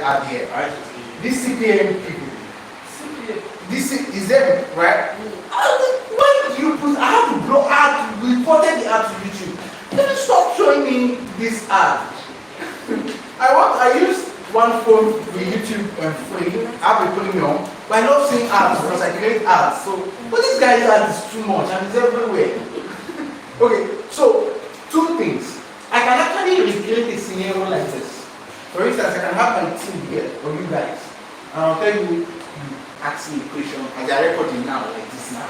are here, right? These CPM people, this is them, right? Why do you put? I have to blow ad, reported the ad to YouTube. Can you stop showing me this ad? I use one phone with YouTube free. I've been putting me on, but I love seeing ads because I create ads. So, but this guy's ad is too much and it's everywhere. Okay, so two things. I can actually recreate a scenario like this. For instance, I can have my team here, or you guys, and I'll tell you, ask me a question, as I recording now, like this now.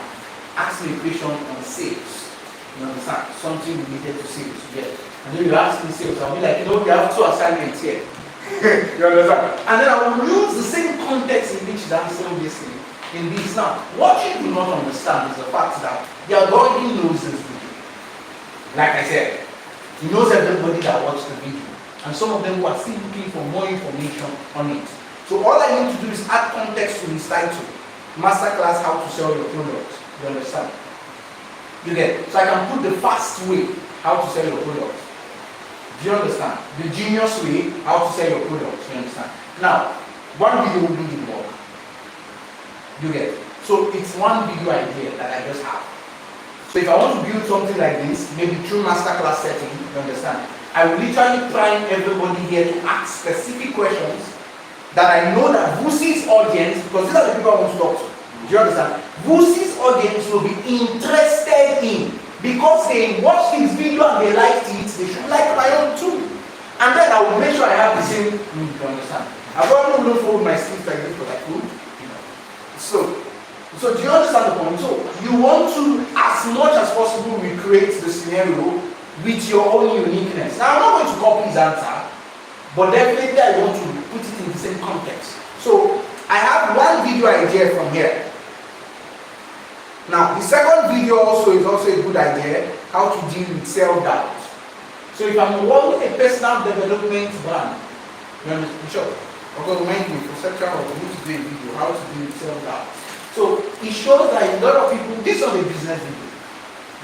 Ask me a question on sales. You understand? Something related to sales, yeah. And then you ask me sales, I'll be like, you have two assignments here. You understand? And then I will use the same context in which I'm still listening in this now. What you do not understand is the fact that the algorithm knows this video. Like I said, he knows everybody that watched the video. And some of them who are still looking for more information on it. So all I need to do is add context to his title. Masterclass, how to sell your product. You understand? You get it? So I can put the fast way, how to sell your product. Do you understand? The genius way, how to sell your product. You understand? Now, one video will do the work. You get it? So it's one video idea that I just have. So if I want to build something like this, maybe through masterclass setting, you understand? I will literally prime everybody here to ask specific questions that I know that Vusi's audience, because these are the people I want to talk to. Do you understand? Vusi's audience will be interested in, because they watched this video and they liked it, they should like my own too. And then I will make sure I have the same, you understand? I probably wouldn't fold my sleeves like this, but I could. So do you understand the point? So you want to, as much as possible, recreate the scenario with your own uniqueness. Now I'm not going to copy his answer, but definitely I want to put it in the same context. So I have one video idea from here. Now the second video also is also a good idea, how to deal with self-doubt. So if I'm running a personal development brand, you understand? Sure. Okay, remind me for section of the video, how to deal with self-doubt. So it shows that a lot of people, this is not a business video,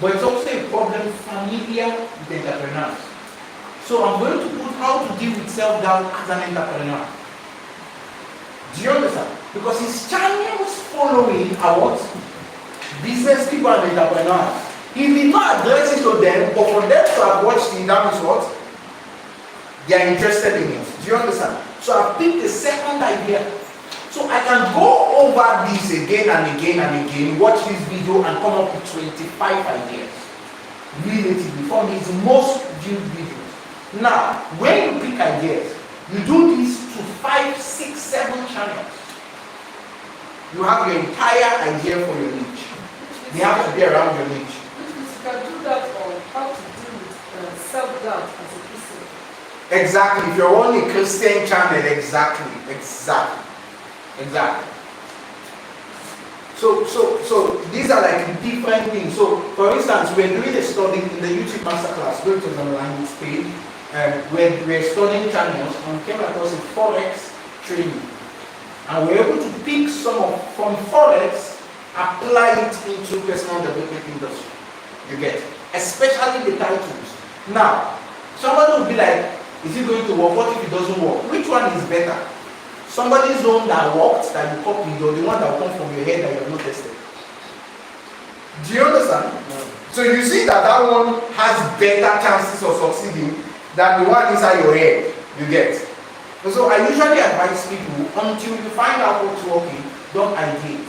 but it's also a problem familiar with entrepreneurs. So I'm going to put how to deal with self-doubt as an entrepreneur. Do you understand? Because his channels following are what? Business people and entrepreneurs. He did not address it to them, but for them to have watched it, that means what? They are interested in it. Do you understand? So I've picked the second idea. So I can go over this again and again and again, watch this video and come up with 25 ideas. Relatively, for me, it's the most viewed videos. Now, when you pick ideas, you do this to 5, 6, 7 channels. You have your entire idea for your niche. They have to be around your niche. You can do that on how to deal with self-doubt as a Christian. Exactly. If you're on a Christian channel, exactly. So these are like different things. So for instance, we're doing a study in the YouTube Masterclass, go to the language page, we're studying channels and came across a Forex training. And we're able to pick some from Forex, apply it into personal development industry. You get it? Especially the titles. Now, somebody will be like, is it going to work? What if it doesn't work? Which one is better? Somebody's own that worked, that you copied, or the one that will come from your head that you have not tested. Do you understand? No. So you see that one has better chances of succeeding than the one inside your head. You get. So I usually advise people, until you find out what's working, don't ideate.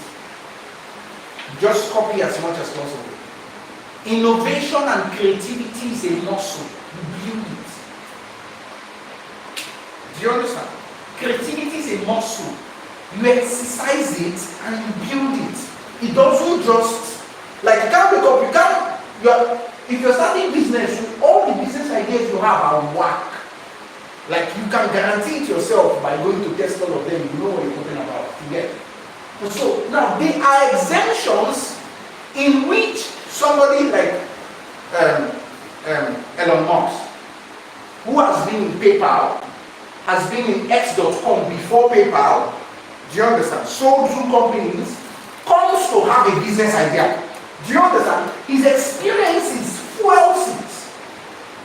Just copy as much as possible. Innovation and creativity is a muscle. You build it. Do you understand? Creativity is a muscle. You exercise it and you build it. It doesn't just, like you can't wake up, if you're starting business, all the business ideas you have are whack. Like you can guarantee it yourself by going to test all of them, you know what you're talking about. You get it? So now there are exemptions in which somebody like Elon Musk, who has been in PayPal, has been in X.com before PayPal, do you understand? Sold through companies, comes to have a business idea. Do you understand? His experience is fuels it.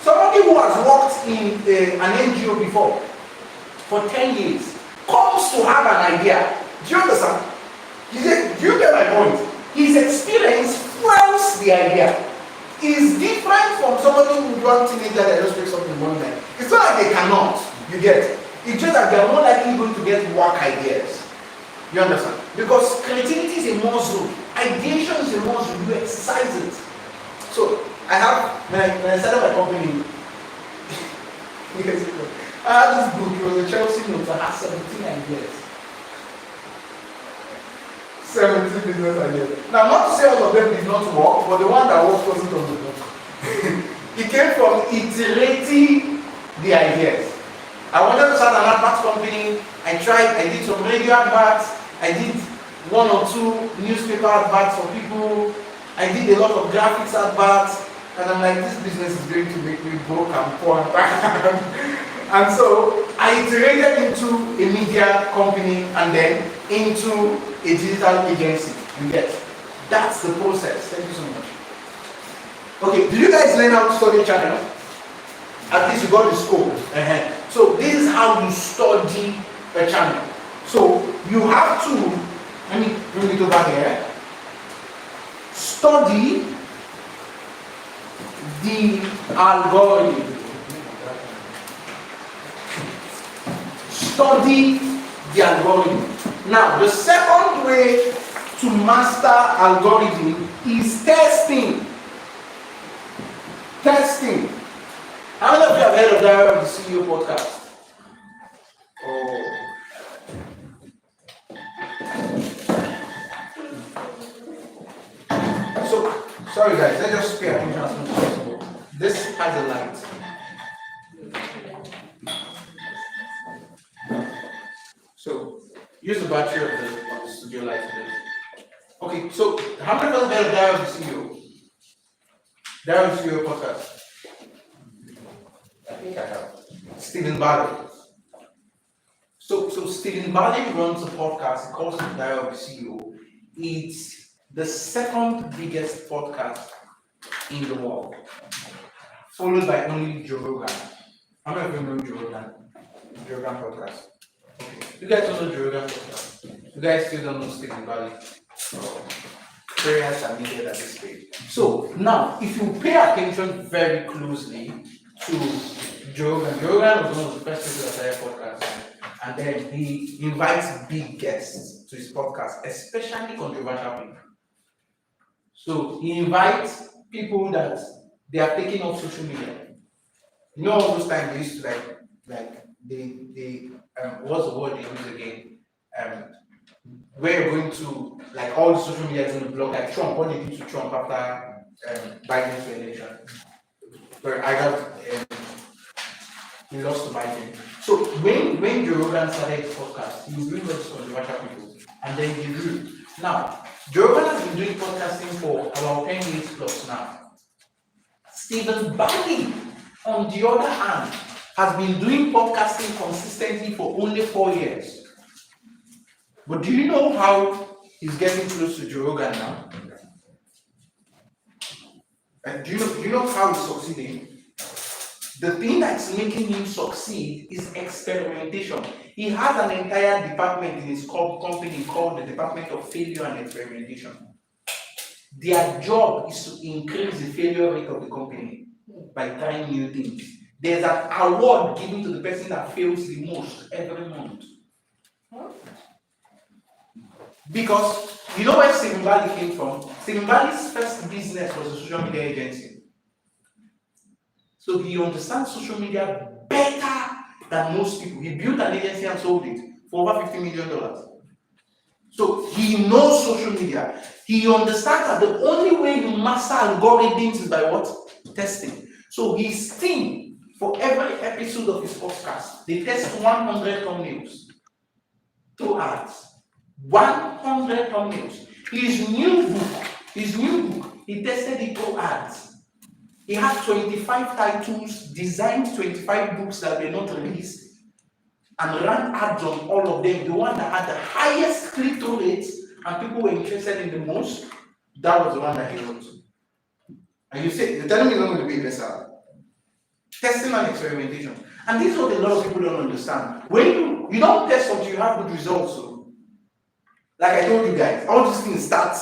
Somebody who has worked in an NGO before, for 10 years, wants to have an idea. Do you understand? He said, do you get my point? His experience fuels the idea. Is different from somebody who young teenager that just wakes up in one night. It's not like they cannot, you get. It's just that they're more likely going to get work ideas. You understand? Because creativity is a muscle. Ideation is a muscle. You exercise it. So I have when I started my company, I had this book, it was a Chelsea note, I had 17 ideas. 17 business ideas. Now, not to say all of them did not work, but the one that worked wasn't on the book. It came from iterating the ideas. I wanted to start an advert company. I did some radio adverts. I did 1 or 2 newspaper adverts for people. I did a lot of graphics adverts. And I'm like, this business is going to make me broke and poor. And so I iterated into a media company and then into a digital agency. You get? That's the process. Thank you so much. Okay, did you guys learn how to study channel? At least you got the scope. So this is how you study a channel. So you have to, let me bring it over here. Study the algorithm. Study the algorithm. Now, the second way to master algorithm is testing. Testing. How many of you have heard of the CEO podcast? Oh. So, sorry guys, let's just pay attention as much as possible. This has a light. So, use the battery of the studio light today. Okay, so how many of us have heard of the CEO? Darren CEO podcast. I think I have. Stephen Barley. So Stephen Barley runs a podcast. He calls it Diary of the CEO. It's the second biggest podcast in the world, followed by only Joe Rogan. How many of you know Joe Rogan? Joe Rogan podcast. Okay. You guys don't know Joe Rogan podcast. You guys still don't know Stephen Barley. Prayers are needed at this stage. So now, if you pay attention very closely to Joe Rogan was one of the first people that started podcast, and then he invites big guests to his podcast, especially controversial people. So he invites people that they are taking off social media. You know, all those times they used to like they what's the word they use again? We're going to, like, all the social media is going to block, like Trump, what they did to Trump after Biden's election, where I got he lost to Biden. So when Joe Rogan started his podcast, he was doing lots of controversial people, and then he grew. Now, Joe Rogan has been doing podcasting for about 10 years plus now. Stephen Barley, on the other hand, has been doing podcasting consistently for only 4 years. But do you know how he's getting close to Joe Rogan now? And do you know how he's succeeding? The thing that's making him succeed is experimentation. He has an entire department in his company called the Department of Failure and Experimentation. Their job is to increase the failure rate of the company by trying new things. There's an award given to the person that fails the most every month. Because you know where Stephen Barley came from? Stephen Barley's first business was a social media agency. So he understands social media better than most people. He built an agency and sold it for over $50 million. So he knows social media. He understands that the only way you master algorithms is by what? Testing. So his team, for every episode of his podcast, they test 100 thumbnails through ads. 100 thumbnails. His new book, he tested it through ads. He had 25 titles, designed 25 books that were not released, and ran ads on all of them. The one that had the highest click-through rates and people were interested in the most, that was the one that he wrote. And you say, you're telling me it's not going to be better. Testing and experimentation. And this is what a lot of people don't understand. When you don't test until you have good results. So, like I told you guys, all these things start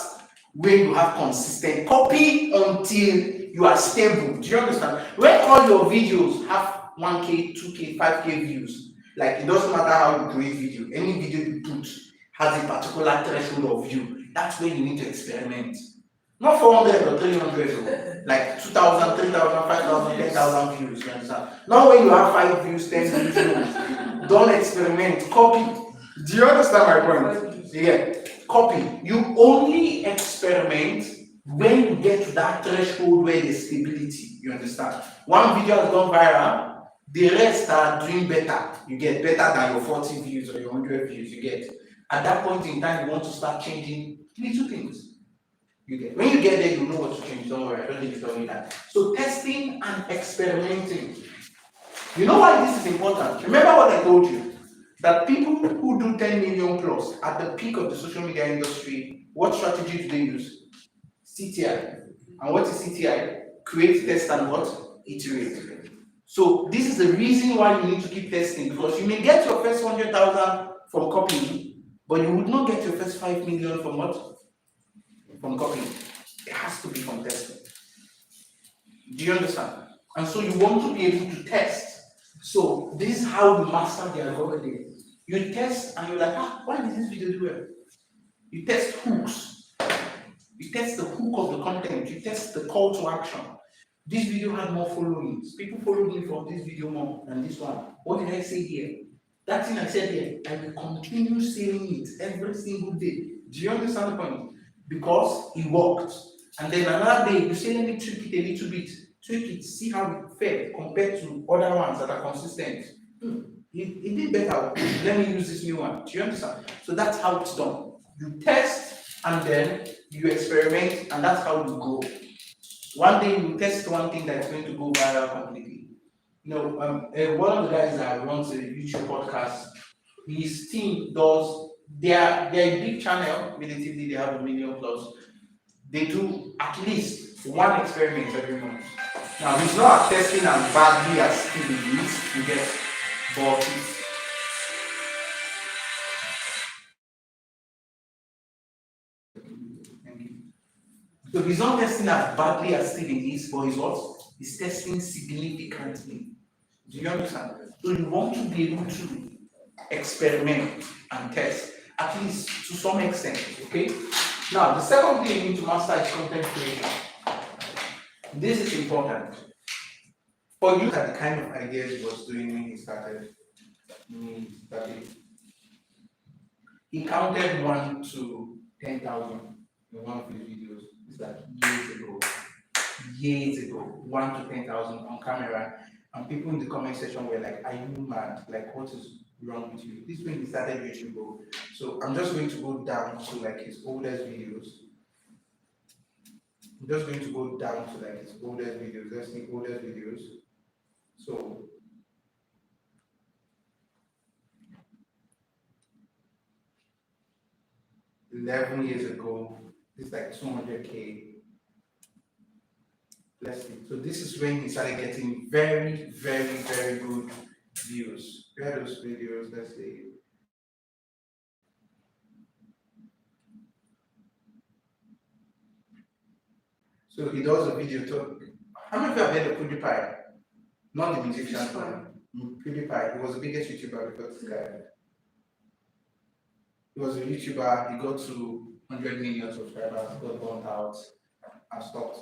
when you have consistent copy until you are stable. Do you understand? When all your videos have 1K, 2K, 5K views, like it doesn't matter how you create video, any video you put has a particular threshold of view. That's where you need to experiment. Not 400 or 300, or like 2,000, 3,000, 5,000, 10,000 views. You understand? Not when you have 5 views, 10 views. No. Don't experiment. Copy. Do you understand my point? Yeah. Copy. You only experiment when you get to that threshold where there's stability. You understand? One video has gone viral, the rest are doing better. You get better than your 40 views or your 100 views. You get. At that point in time, you want to start changing little things. You get. When you get there, you know what to change. Don't worry, I don't need to tell you that. So testing and experimenting. You know why this is important? Remember what I told you? That people who do 10 million plus at the peak of the social media industry, what strategy do they use? CTI. And what is CTI? Create, test, and what? Iterate. So this is the reason why you need to keep testing, because you may get your first 100,000 from copying, but you would not get your first 5 million from what? From copying. It has to be from testing. Do you understand? And so you want to be able to test. So this is how you master the algorithm. You test and you're like, why did this video do well? You test hooks. You test the hook of the content. You test the call to action. This video had more followings. People followed me from this video more than this one. What did I say here? That thing I said here, I will continue saying it every single day. Do you understand the point? Because it worked. And then another day, you say, let me tweak it a little bit. Tweak it, see how it fared compared to other ones that are consistent. It did better. Let me use this new one. Do you understand? So that's how it's done. You test and then you experiment, and that's how you grow. One day you test one thing that's going to go viral completely. You know, one of the guys that runs a YouTube podcast, his team does, they're a big channel, relatively, they have 1 million plus. They do at least one experiment every month. Now, he's not testing as badly as Steve is, you get, but so he's not testing as badly as Steven is, but he's what? He's testing significantly. Do you understand? So you want to be able to experiment and test, at least to some extent, okay? Now, the second thing you need to master is content creation. This is important. For you, at the kind of ideas he was doing when he started, he counted 1 to 10,000 in one of his videos. It's like years ago, 1 to 10,000 on camera, and people in the comment section were like, "Are you mad? Like, what is wrong with you?" This is when he started YouTube. So I'm just going to go down to like his oldest videos. I'm just going to go down to like his oldest videos. Let's see oldest videos. So 11 years ago, it's like 200K. Let's see. So this is when he started getting very, very, very good views. Where are those videos? Let's see. So he does a video talk. How many of you have heard of PewDiePie? Not the musician one. PewDiePie. He was the biggest YouTuber before this guy. He was a YouTuber. He got to 100 million subscribers, got burnt out, and stopped.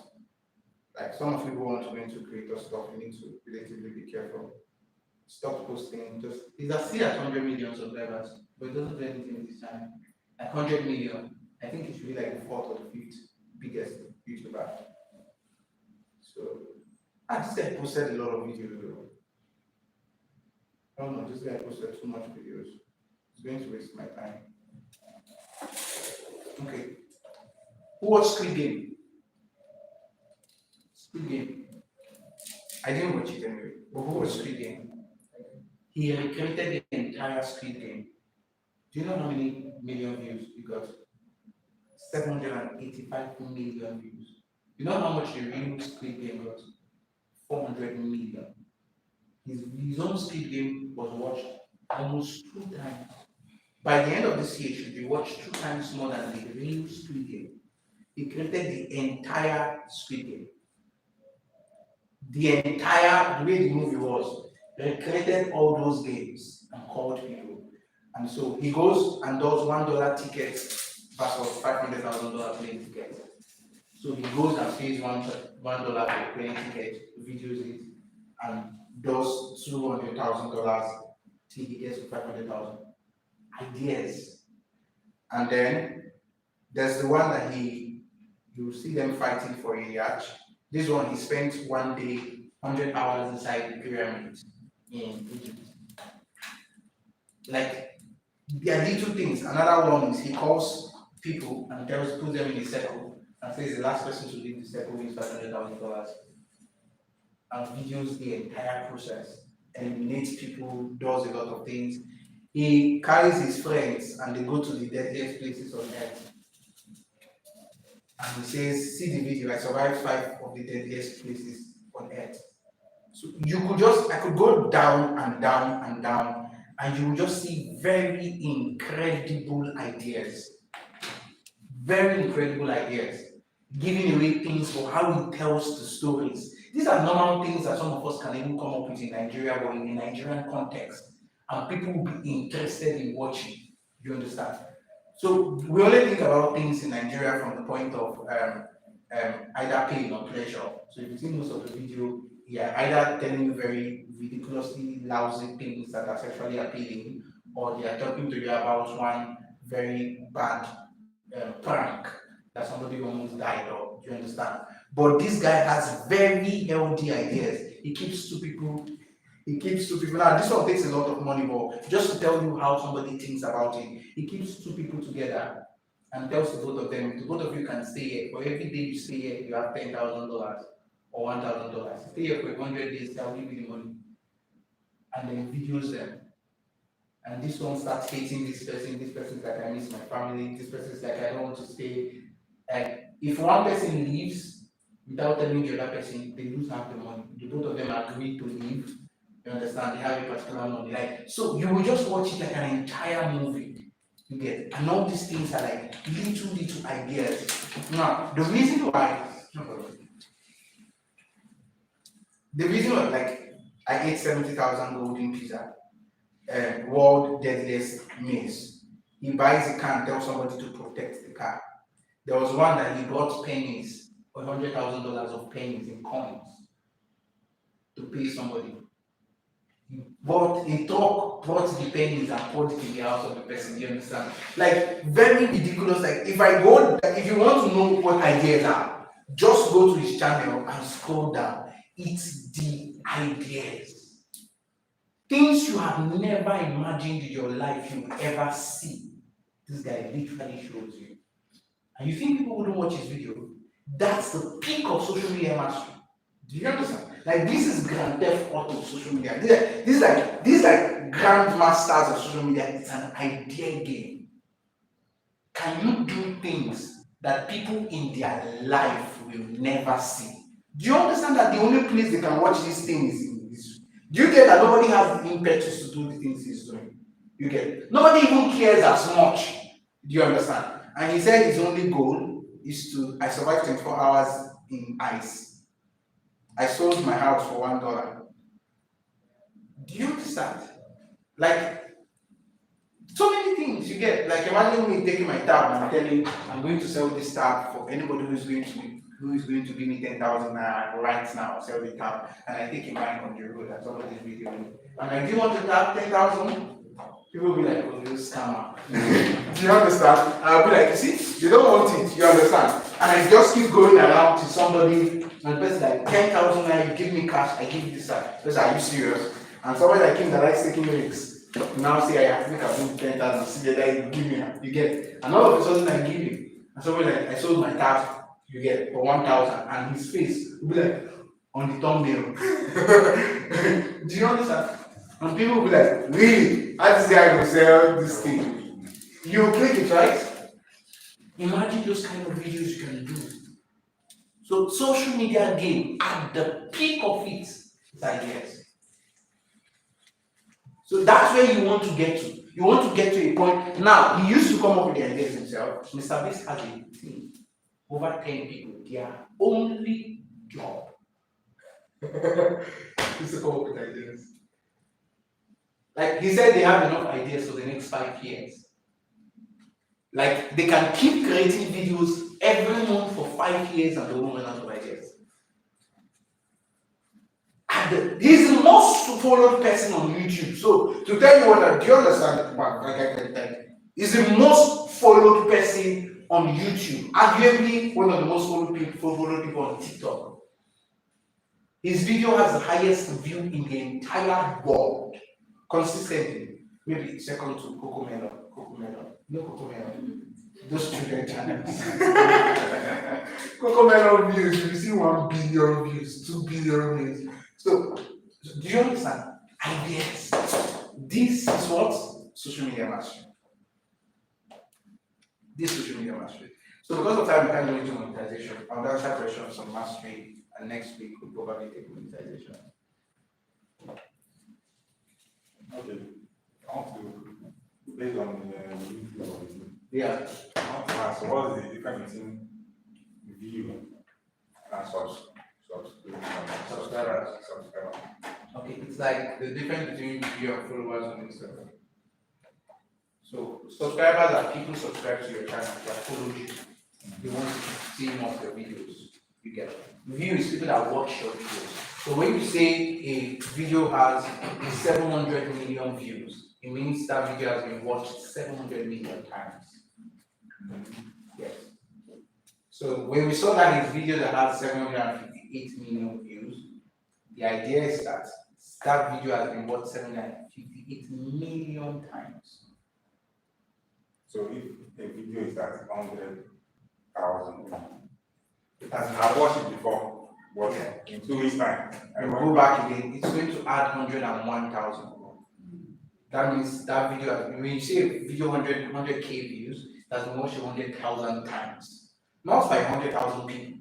Like some of you who want to go into creator stuff, you need to relatively be careful. Stop posting. Just he's still at 100 million subscribers, but it doesn't do anything this time. Like 100 million. I think it should be like the 4th or the 5th biggest YouTuber. So I just said posted a lot of videos though. I don't know, this guy posted too much videos. It's going to waste my time. Okay. Who watched Squid Game? Squid Game. I didn't watch it anyway. But who watched Squid Game? He recreated the entire Squid Game. Do you know how many million views he got? 785 million views. You know how much the real Squid Game got? 400 million. His own Squid Game was watched almost 2 times. By the end of this year, it should be watched 2 times more than the real Squid Game. He created the entire Squid Game. The entire, the way the movie was, they created all those games and called people. And so he goes and does $1 tickets versus $500,000 plane ticket. So he goes and pays $1 for the plane ticket, videos it, and does $200,000 till he gets to 500,000 ideas. And then there's the one that you see them fighting for a yacht. This one, he spent one day, 100 hours inside the pyramid in Egypt. Like, there are little things. Another one is he calls people and puts them in a circle and says the last person to leave the circle wins $500,000 and videos the entire process, eliminates people, does a lot of things. He carries his friends and they go to the deadliest places on earth. And he says, see the video, I survived 5 of the deadliest places on earth. So I could go down and down and down, and you will just see very incredible ideas. Very incredible ideas. Giving away things for how he tells the stories. These are normal things that some of us can even come up with in Nigeria, but in a Nigerian context. And people will be interested in watching. You understand? So we only think about things in Nigeria from the point of either pain or pleasure. So if you see most of the video, either telling you very ridiculously lousy things that are sexually appealing, or they are talking to you about one very bad prank that somebody almost died of. Do you understand? But this guy has very healthy ideas. He keeps two people. Now, this one takes a lot of money, but just to tell you how somebody thinks about it, he keeps two people together and tells the both of them, the both of you can stay here. For every day you stay here, you have $10,000 or $1,000. Stay here for 100 days, I'll give you the money. And then videos them. And this one starts hating this person's like, I miss my family, this person's like, I don't want to stay. And if one person leaves without telling the other person, they lose half the money. The both of them agree to leave. You understand? They have a particular money. Like, so you will just watch it like an entire movie. You get, and all these things are like little ideas. Now, the reason why like I ate 70,000 golden pizza, world deadliest meals. He buys a car and tells somebody to protect the car. There was one that he bought pennies, $100,000 of pennies in coins to pay somebody. He brought the pennies and poured it in the house of the person. You understand? Like, very ridiculous. Like, if you want to know what ideas are, just go to his channel and scroll down. It's the ideas. Things you have never imagined in your life you will ever see. This guy literally shows you. And you think people wouldn't watch his video? That's the peak of social media mastery. Do you understand? Like, this is Grand Theft Auto social media. This is like grandmasters of social media. It's an idea game. Can you do things that people in their life will never see? Do you understand that the only place they can watch these things is in this? Do you get that nobody has the impetus to do the things he's doing? You get? Nobody even cares as much. Do you understand? And he said his only goal is I survived 24 hours in ice. I sold my house for $1. Do you understand? Like, so many things you get. Like, imagine me taking my tab and telling I'm going to sell this tab for anybody who is going to give me 10,000 naira right now. Sell the tab, and I take a bike on the road and somebody's video. And I do want to tab 10,000. People will be like, oh, you scammer. Do you understand? And I'll be like, see, you don't want it, you understand? And I just keep going around to somebody, and the person like, 10,000 naira, you give me cash, I give you this. Person, are you serious? And somebody like him that likes taking risks, now say, I think I'll give 10,000, see that you give me, you get. And all of a sudden I give you. And somebody like, I sold my tab, you get, for 1,000, and his face will be like, on the thumbnail. Do you understand? And people will be like, really? How this guy will sell this thing? You click it, right? Imagine those kind of videos you can do. So social media game at the peak of it is ideas. So that's where you want to get to. You want to get to a point. Now, he used to come up with the ideas himself. Mr. Beast has a team, over 10 people. Their only job is to come up with ideas. Like he said, they have enough ideas for the next 5 years. Like they can keep creating videos every month for 5 years and they won't run out of ideas. And he's the most followed person on YouTube. So to tell you what, do you understand? He's the most followed person on YouTube. Arguably one of the most followed people on TikTok. His video has the highest view in the entire world. Consistently. Maybe second to Cocomelon. No Cocomelon. Those children channels. Cocomelon views, you see 1 billion views, 2 billion views. So, do you understand? Ideas. This is what social media mastery. This social media mastery. So, because of time, we can't go into monetization. I'll answer questions on mastery, and next week we'll probably take monetization. Okay. I want to, based on YouTube. Yeah. I want to ask, what is the difference between view and subscribers? Okay, it's like the difference between view and followers on Instagram. So subscribers are people who subscribe to your channel, they follow you. They want to see more of your videos. You get it. View is people that watch your videos. So when you say a video has 700 million views, it means that video has been watched 700 million times. Yes. So when we saw that a video that has 758 million views, the idea is that that video has been watched 758 million times. So if a video is at 100,000, I've watched it before, but in 2 weeks' time, I will go back again, it's going to add 101,000. That means that video, when you say a video 100k views, that's been watched 100,000 times. Not by 100,000 people,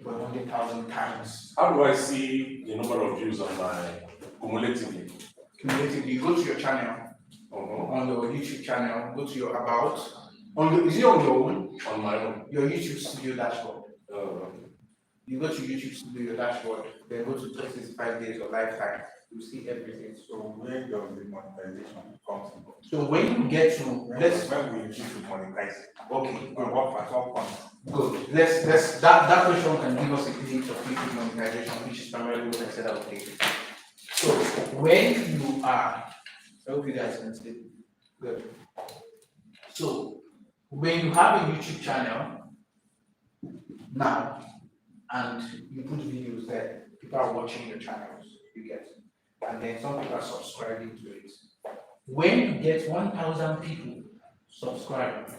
but 100,000 times. How do I see the number of views on my cumulatively? Cumulatively, you go to your channel, on your YouTube channel, go to your about. Is it on your own? On my own. Your YouTube studio dashboard. You go to YouTube studio, your dashboard, then go to 365 days or lifetime, you see everything. So where does the monetization come from? So when you get to when we choose to monetize? Okay, At what point? good. Let's that question can give us a glimpse of YouTube monetization, which is primarily what I said I would take. So when you are, I hope you guys can see. Good. So when you have a YouTube channel now and you put videos there, people are watching your channels, you get, and then some people are subscribing to it. When you get 1,000 people subscribe,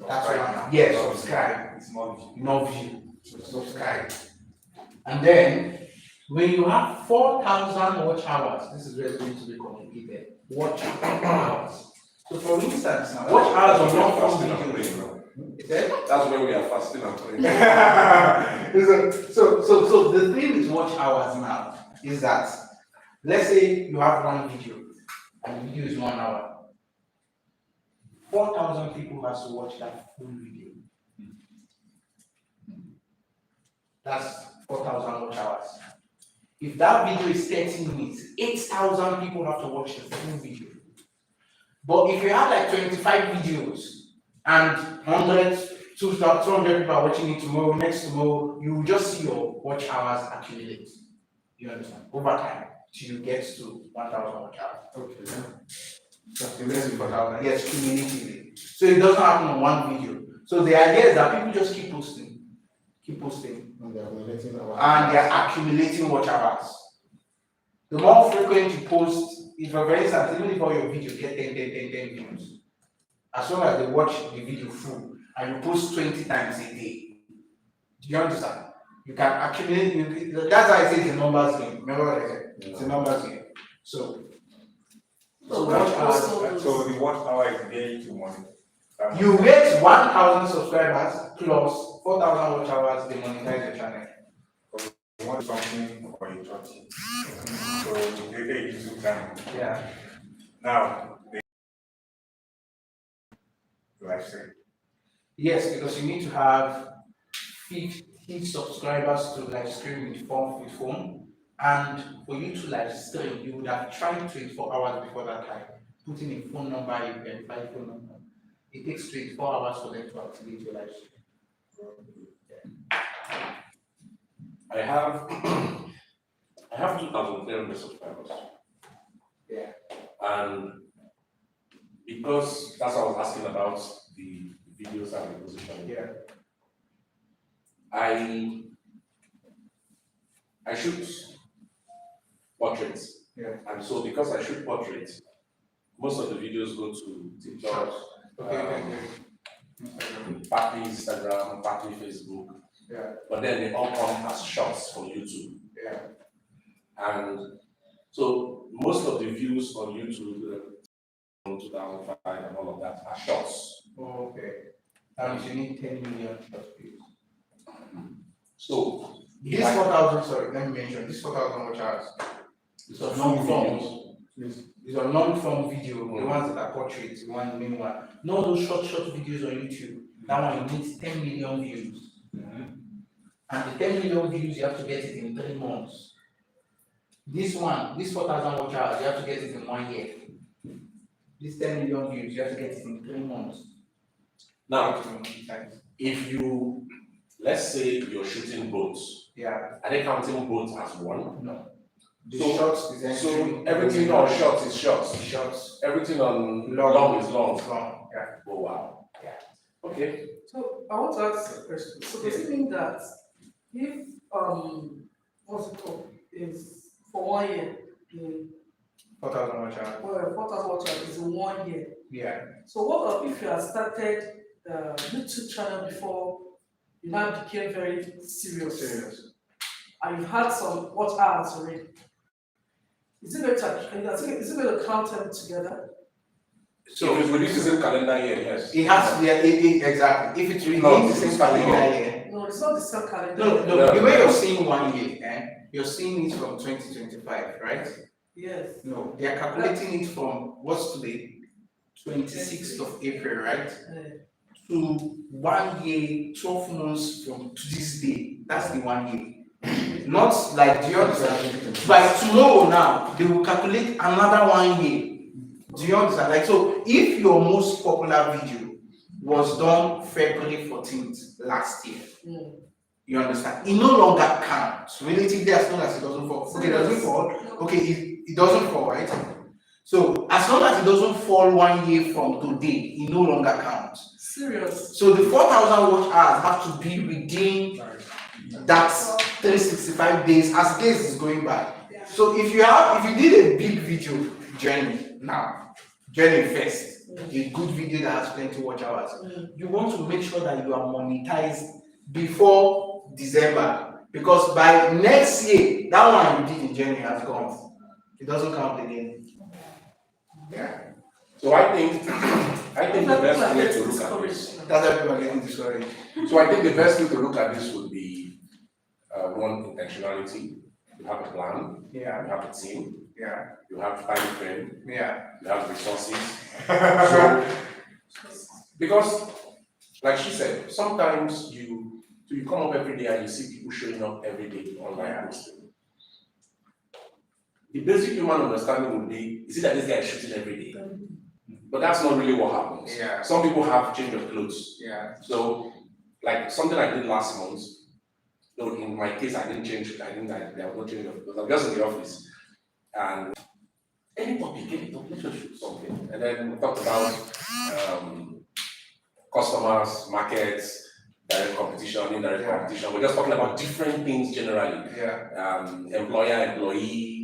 that's right. Yes, subscribe. It's not View. Subscribe. And then when you have 4,000 watch hours, this is where it's going to be complicated. Watch hours. So for instance, now watch hours on long form videos. That's where we are fasting and praying. So the thing with watch hours now is that, let's say you have one video and the video is 1 hour. 4,000 people has to watch that full video. That's 4,000 watch hours. If that video is 30 minutes, 8,000 people have to watch the full video. But if you have like 25 videos and 100, 200 people are watching it tomorrow, next tomorrow, you will just see your watch hours accumulate. You understand? Over time, till you get to 1,000 watch hours. Okay. Yes, cumulatively. So it doesn't happen on one video. So the idea is that people just keep posting, and they're accumulating watch hours. The more frequent you post, if for instance, even if all your videos get 10 views, as long as they watch the video full and you post 20 times a day, do you understand? You can accumulate. That's why I say it's a numbers game. Remember what I said? It's a numbers game. So watch hours. So the watch hour is getting to money. You get 1,000 subscribers plus 4,000 watch hours, they monetize your channel. You want something or you touch it. So you take a YouTube channel. Yeah. Now, the live stream. Yes, because you need to have 50 subscribers to live stream with phone. And for you to live stream, you would have tried 24 hours before that time, putting a phone number, a verified phone number. It takes 24 hours for them to activate your live stream. I have I have 2,300 subscribers. Yeah. And because that's what I was asking about the videos and the position. Yeah. I shoot portraits. Yeah. And so because I shoot portraits, most of the videos go to TikTok, partly Instagram, partly Facebook. Yeah. But then they all come as shorts for YouTube. Yeah. And so most of the views on YouTube, 2005 and all of that, are shorts. Oh, okay. And you need 10 million short views. So This 4,000, sorry, let me mention, this 4,000 watch hours. These are non-form. These are non-form video, the ones that are portraits, the one, the main one. No, those short videos on YouTube. That one you need 10 million views. And the 10 million views, you have to get it in 3 months. This one, this 4,000 watch hours, you have to get it in 1 year. This 10 million views, you have to get it in 3 months. now, if you, let's say you're shooting boats, Yeah, are they counting boats as one? no. The So- shots is So everything on shorts is shorts. shots. Everything on long is long. Long, yeah. Oh wow. Yeah. Okay. So I want to ask a question. So does it mean that if what's it called is for 1 year, the 4,000 watch hours. 4,000 watch hours is in 1 year. Yeah. So what if you had started the YouTube channel before you now became very serious and you've had some watch hours already? Is it going to count them together? So if it's within the same calendar year, yes. It has to be, exactly. If it's really No, the same it's calendar not. year. No, it's not the same calendar. No, the way you're seeing 1 year, you're seeing it from 2025, right? Yes. No, they are calculating it from what's today? 26th of April, right? To 1 year, 12 months from to this day. That's the 1 year. Not like, do you understand? By tomorrow now, they will calculate another 1 year. Do you understand? Like, so if your most popular video was done February 14th last year, you understand? It no longer counts relatively as long as it doesn't fall. Okay, does it fall? Okay, it doesn't fall, right? So as long as it doesn't fall 1 year from today, it no longer counts. Serious. So the 4,000 watch hours have to be within that 365 days as days is going by. So if you did a big video journey first, a good video that has plenty watch hours, you want to make sure that you are monetized before December, because by next year that one you did in January has gone. It doesn't count again. Yeah. So I think the best way to look at this. That's why people are getting discouraged. So I think the best way to look at this would be one, intentionality. You have a plan. Yeah. You have a team. Yeah. You have time frame. Yeah. You have resources. So because, like she said, sometimes you come up every day and you see people showing up every day online posting. The basic human understanding would be, is it that this guy is shooting every day? But that's not really what happens. Yeah. Some people have change of clothes. Yeah. So, like something I did last month, though in my case I didn't change, there was no change of clothes. I'm just in the office. And any topic, let's just shoot something. And then we talked about customers, markets, direct competition, indirect competition. We're just talking about different things generally. Yeah. Employer, employee,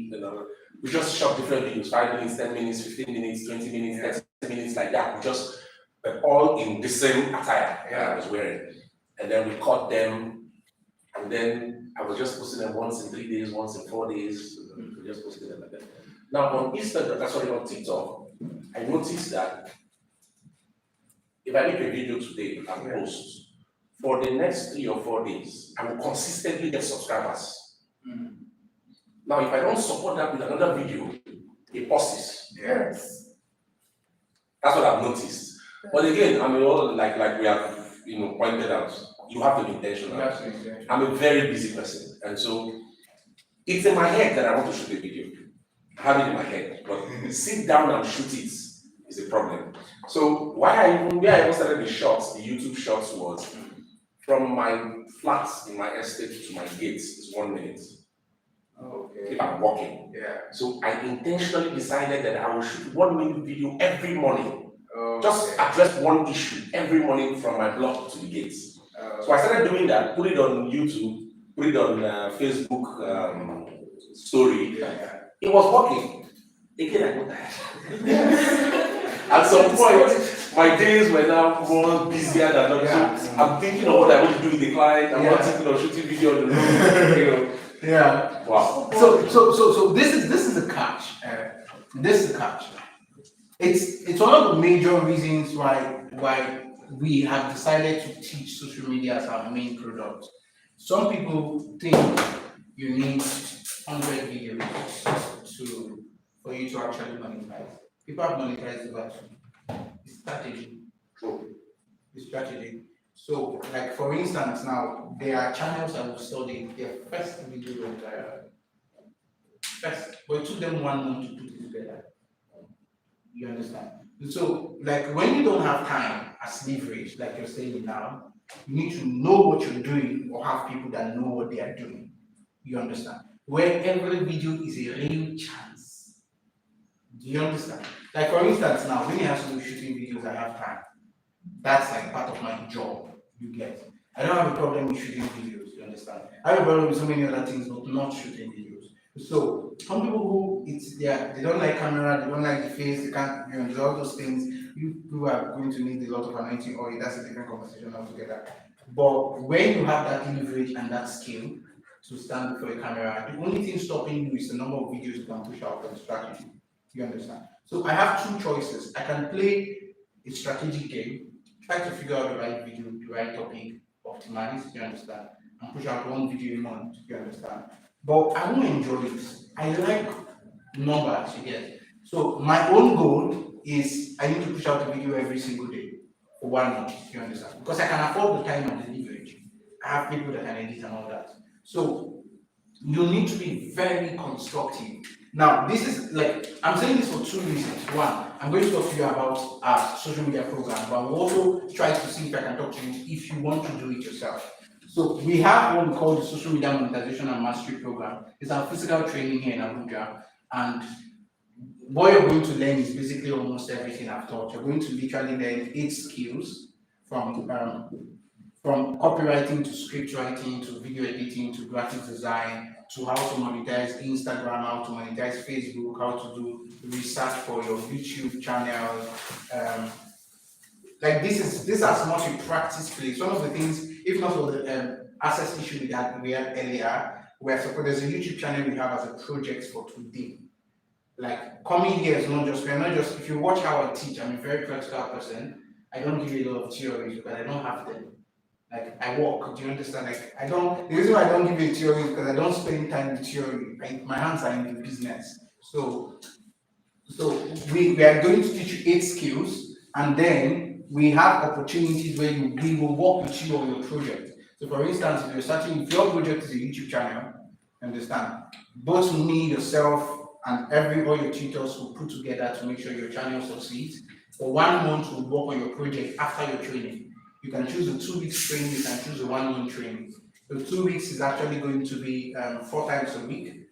we just shot different videos, 5 minutes, 10 minutes, 15 minutes, 20 minutes, 30 minutes, like that. We just were all in the same attire that I was wearing. And then we cut them, and then I was just posting them once in 3 days, once in 4 days. We just posted them like that. Now on Instagram, that's why on TikTok, I noticed that if I make a video today and post, for the next 3 or 4 days, I will consistently get subscribers Now, if I don't support that with another video, it pauses. Yes. That's what I've noticed. But again, I mean, like we have pointed out, you have to be intentional. I'm a very busy person, and so it's in my head that I want to shoot a video. I have it in my head, but sit down and shoot it is a problem. So where I even started the shots, the YouTube shots, was from my flat in my estate to my gate is 1 minute. Okay. If I'm walking. Yeah. So I intentionally decided that I will shoot 1 minute video every morning. Okay. Just address one issue every morning from my block to the gates. So I started doing that, put it on YouTube, put it on Facebook story. Yeah. It was working. Again, I got tired. At some point, my days were now more busier than others. Yeah. So I'm thinking of what I want to do with the client. I'm not thinking of shooting video on the road. Yeah. Wow. So this is the catch. This is the catch. It's one of the major reasons why we have decided to teach social media as our main product. Some people think you need 100 videos for you to actually monetize. People have monetized over it's strategy. It's strategy. So, like for instance, now there are channels that will study their first video went viral. First, but it took them 1 month to put it together. You understand? So, like when you don't have time as leverage, like you're saying now, you need to know what you're doing or have people that know what they are doing. You understand? Where every video is a real chance. Do you understand? Like for instance, now when you have to do shooting videos, I have time. That's like part of my job. You get. I don't have a problem with shooting videos. You understand? I have a problem with so many other things, but not shooting videos. So some people who they don't like camera, they don't like the face, they can't, there's all those things. You are going to need a lot of anointing oil. That's a different conversation altogether. But when you have that leverage and that skill to stand before a camera, the only thing stopping you is the number of videos you can push out for the strategy. You understand? So I have two choices. I can play a strategic game, try to figure out the right video, the right topic, optimize, you understand, and push out one video a month, you understand. But I won't enjoy it. I like numbers, you get. So my own goal is I need to push out a video every single day for 1 month, you understand? Because I can afford the time and the leverage. I have people that can edit and all that. So you need to be very constructive. Now, this is like, I'm saying this for two reasons. One, I'm going to talk to you about our social media program, but we'll also try to see if I can talk to you if you want to do it yourself. So we have what we call the Social Media Monetization and Mastery Program. It's our physical training here in Abuja. And what you're going to learn is basically almost everything I've taught. You're going to literally learn 8 skills from copywriting to script writing to video editing to graphic design to how to monetize Instagram, how to monetize Facebook, how to do research for your YouTube channel. Like this is as much a practice place. One of the things, if not for the access issue we had earlier, there's a YouTube channel we have as a project for today. Like coming here is not just, if you watch how I teach, I'm a very practical person. I don't give you a lot of theories because I don't have them. Like I walk, do you understand? Like the reason why I don't give you a theory is because I don't spend time with theory. My hands are in the business. So we are going to teach you 8 skills, and then we have opportunities where we will work with you on your project. So for instance, if your project is a YouTube channel, understand, both me, yourself, and all your tutors will put together to make sure your channel succeeds. For 1 month, we'll work on your project after your training. You can choose a 2 weeks training, you can choose a 1 month training. The 2 weeks is actually going to be 4 times a week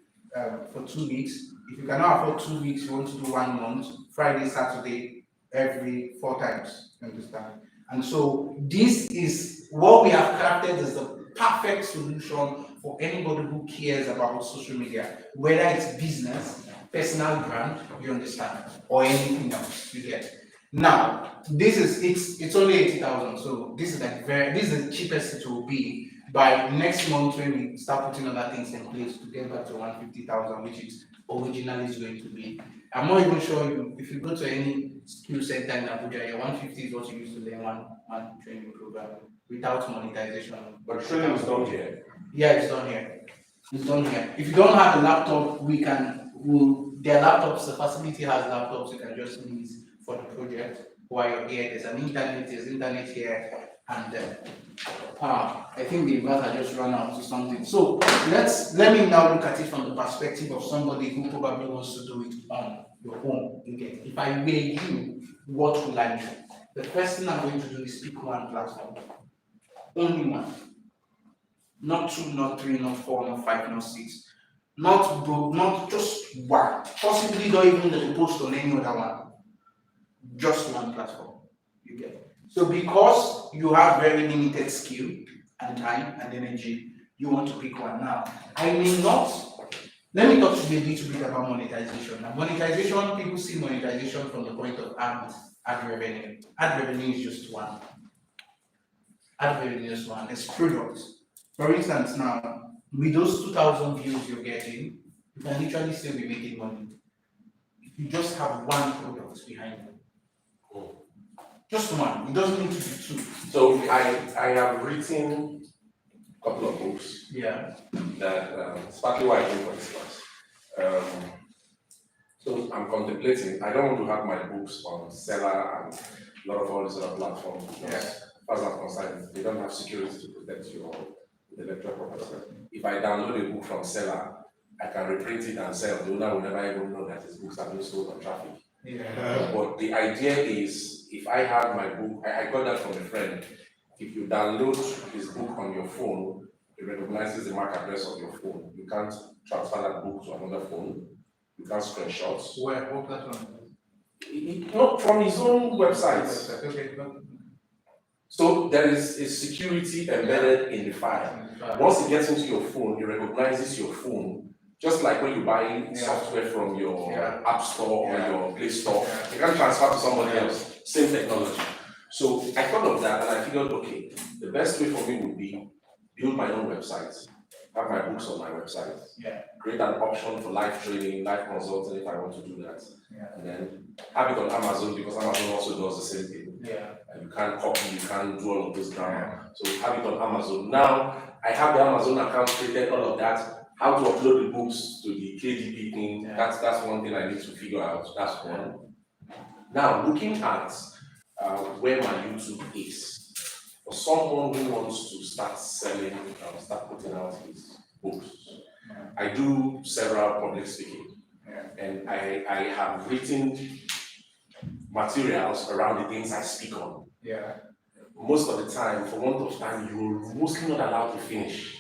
for 2 weeks. If you cannot afford 2 weeks, you want to do 1 month, Friday, Saturday, every 4 times, you understand? And so this is what we have crafted as the perfect solution for anybody who cares about social media, whether it's business, personal brand, you understand, or anything else, you get. Now, it's only 80,000, so this is the cheapest it will be. By next month, when we start putting other things in place to get back to 150,000, which is originally is going to be. I'm not even sure if you go to any skill center in Abuja, your 150 is what you used to learn one training program without monetization. But training is done here. Yeah, it's done here. It's done here. If you don't have a laptop, their laptops, the facility has laptops, you can just use for the project while you're here. There's internet here, and I think the inverter just ran out to something. So let me now look at it from the perspective of somebody who probably wants to do it on your own. Okay. If I were you, what will I do? The first thing I'm going to do is pick one platform. Only one. Not two, not three, not four, not five, not six. Not just one. Possibly not even post on any other one. Just one platform. You get it. So because you have very limited skill and time and energy, you want to pick one. Now, I may not. Let me talk to you a little bit about monetization. Now, monetization, people see monetization from the point of ad revenue. Ad revenue is just one. Ad revenue is one. It's products. For instance, now, with those 2,000 views you're getting, you can literally still be making money. If you just have one product behind you. Just one. It doesn't need to be two. So I have written a couple of books. Yeah. That it's partly why I came for this class. So I'm contemplating. I don't want to have my books on Seller and a lot of all these other platforms because, as far as I'm concerned, they don't have security to protect your intellectual property. If I download a book from Seller, I can reprint it and sell. The owner will never even know that his books have been sold on traffic. Yeah. But the idea is, if I have my book, I got that from a friend. If you download his book on your phone, it recognizes the MAC address of your phone. You can't transfer that book to another phone. You can't screenshot. Where? What platform? Not from his own website. Okay. So there is a security embedded in the file. Once it gets into your phone, it recognizes your phone. Just like when you buy software from your App Store or your Play Store, you can transfer to somebody else. Same technology. So I thought of that and I figured, okay, the best way for me would be build my own website, have my books on my website, create an option for live training, live consulting if I want to do that, and then have it on Amazon because Amazon also does the same thing. And you can't copy, you can't do all of this drama. So have it on Amazon. Now I have the Amazon account created, all of that. How to upload the books to the KDP thing, that's one thing I need to figure out. That's one. Now looking at where my YouTube is, for someone who wants to start selling, start putting out his books, I do several public speaking, and I have written materials around the things I speak on. Most of the time, for want of time, you're mostly not allowed to finish.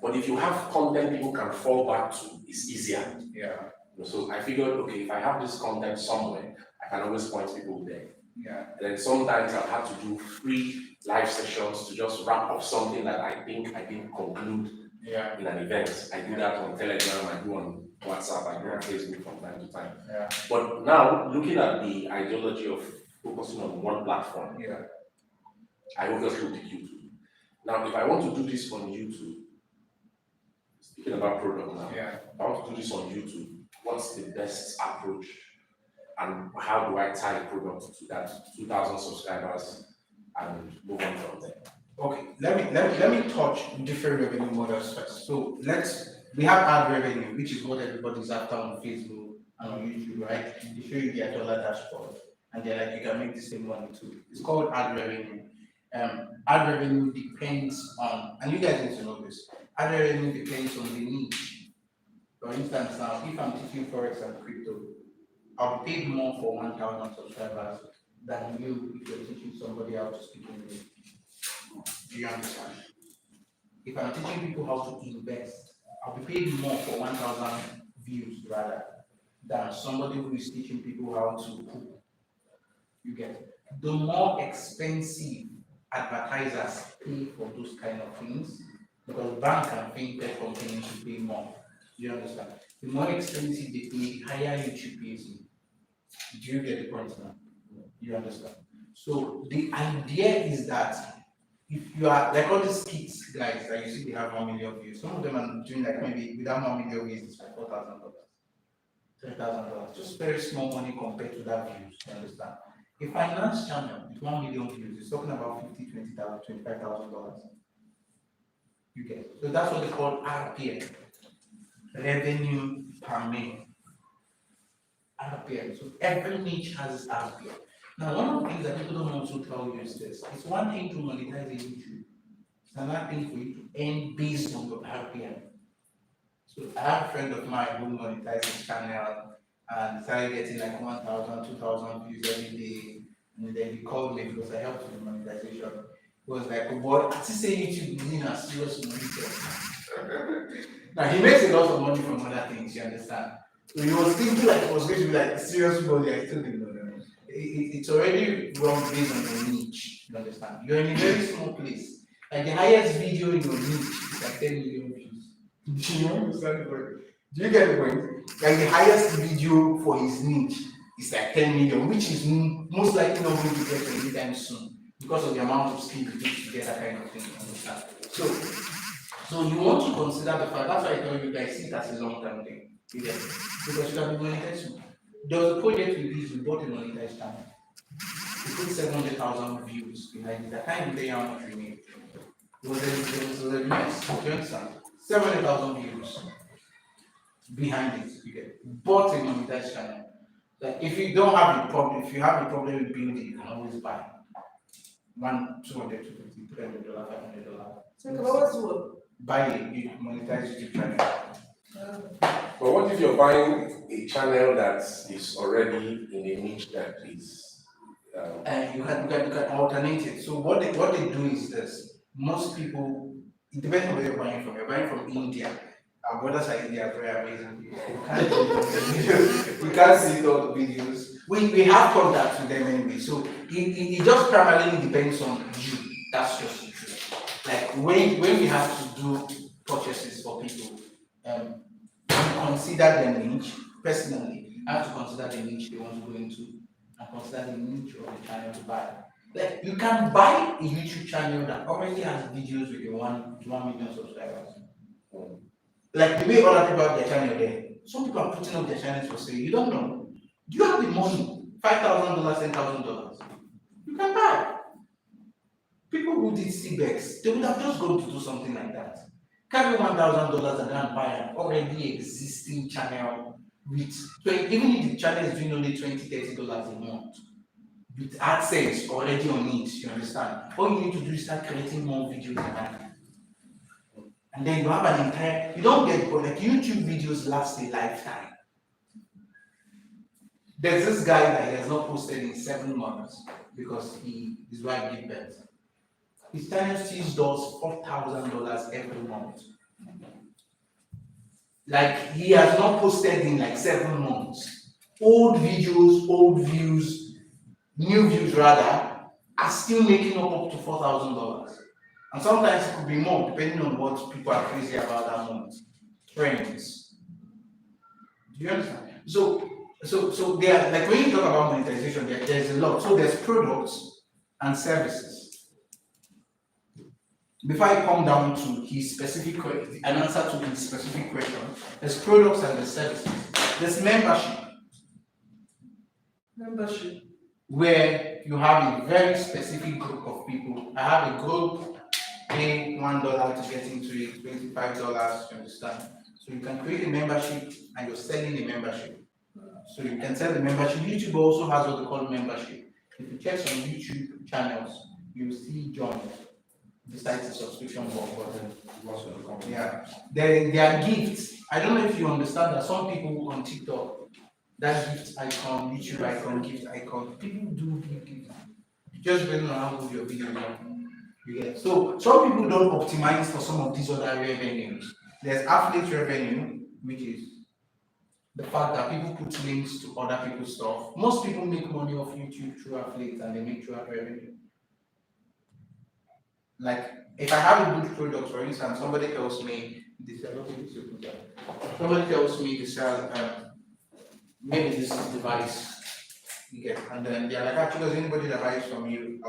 But if you have content people can fall back to, it's easier. So I figured, okay, if I have this content somewhere, I can always point people there. And then sometimes I'll have to do free live sessions to just wrap up something that I think I didn't conclude in an event. I do that on Telegram, I do on WhatsApp, I do on Facebook from time to time. But now, looking at the ideology of focusing on one platform, I obviously will pick YouTube. Now, if I want to do this on YouTube, speaking about product now, if I want to do this on YouTube, what's the best approach? And how do I tie product to that 2,000 subscribers and move on from there? Okay, let me touch different revenue models first. So we have ad revenue, which is what everybody's after on Facebook and on YouTube, right? They show you their dollar dashboard, and they're like, you can make the same money too. It's called ad revenue. Ad revenue depends on, and you guys need to know this, ad revenue depends on the niche. For instance, now, if I'm teaching Forex and crypto, I'll be paid more for 1,000 subscribers than you if you're teaching somebody how to speak English. Do you understand? If I'm teaching people how to invest, I'll be paid more for 1,000 views rather than somebody who is teaching people how to cook. You get it? The more expensive advertisers pay for those kind of things, because bank and fintech companies should pay more. Do you understand? The more expensive they pay, the higher YouTube pays you. Do you get the point now? You understand? So the idea is that if you are like all these kids guys that you see they have 1 million views, some of them are doing like maybe without 1 million views it's like $4,000, $3,000, just very small money compared to that views. You understand? A finance channel with 1 million views is talking about $50,000, $20,000, $25,000. You get it? So that's what they call RPM. revenue per mail. RPM. So every niche has its RPM. Now, one of the things that people don't also tell you is this: it's one thing to monetize a YouTube, it's another thing for you to earn based on your RPM. So I have a friend of mine who monetized his channel and started getting like 1,000, 2,000 views every day. And then he called me because I helped with the monetization. He was like, oh boy, I say YouTube is in a serious money. Now he makes a lot of money from other things, you understand? So he was thinking like it was going to be like serious money, I still didn't know that. It's already wrong based on your niche, you understand? You're in a very small place. Like the highest video in your niche is like 10 million views. Do you understand the point? Do you get the point? Like the highest video for his niche is like 10 million, which is most likely not going to get anytime soon because of the amount of skill it takes to get that kind of thing. Understand? So you want to consider the fact, that's why I tell you guys, see it as a long-term thing. You get it? Because you can be monetized. There was a project we did, we bought a monetized channel. We put 700,000 views behind it. I can't even tell you how much we made. It was a mess. Do you understand? 700,000 views behind it. You get bought a monetized channel. Like if you don't have a problem, if you have a problem with building, you can always buy $100, $200, $250, $300, $500. So you can always do Buy it, you monetize YouTube channel. But what if you're buying a channel that is already in a niche that is And you can alternate it. So what they do is this. Most people, it depends on where you're buying from. You're buying from India. Our brothers are India, very amazing people. You can't see all the videos. We can't see all the videos. We have contact with them anyway. So it just primarily depends on you. That's just the truth. Like when we have to do purchases for people, we consider their niche. Personally, I have to consider the niche they want to go into and consider the niche of the channel to buy. Like you can buy a YouTube channel that already has videos with 1 million subscribers. Like the way other people have their channel there. Some people are putting up their channels for sale. You don't know. Do you have the money? $5,000, $10,000. You can buy. People who did CBEX, they would have just gone to do something like that. Carry $1,000 and go and buy an already existing channel with even if the channel is doing only $20, $30 a month, with AdSense already on it, you understand? All you need to do is start creating more videos and then you have an entire, you don't get bored, like YouTube videos last a lifetime. There's this guy that he has not posted in 7 months because his wife gave birth. His channel still does $4,000 every month. Like he has not posted in like 7 months. Old videos, old views, new views rather, are still making up to $4,000. And sometimes it could be more depending on what people are crazy about that month. Trends. Do you understand? So there, like when you talk about monetization, there's a lot. So there's products and services. Before I come down to his specific question, an answer to his specific question, there's products and there's services. There's membership. membership. Where you have a very specific group of people. I have a group pay $1 to get into it, $25, you understand? So you can create a membership and you're selling a membership. So you can sell the membership. YouTube also has what they call membership. If you check some YouTube channels, you see join besides the subscription box. Yeah. There are gifts. I don't know if you understand that some people on TikTok, that gift icon, YouTube icon, gift icon, people do give gifts. Just depending on how good your video is. You get. So some people don't optimize for some of these other revenues. There's affiliate revenue, which is the fact that people put links to other people's stuff. Most people make money off YouTube through affiliates and they make through revenue. Like if I have a good product, for instance, somebody tells me they sell maybe this device you get, and then they're like, actually, does anybody that buys from you,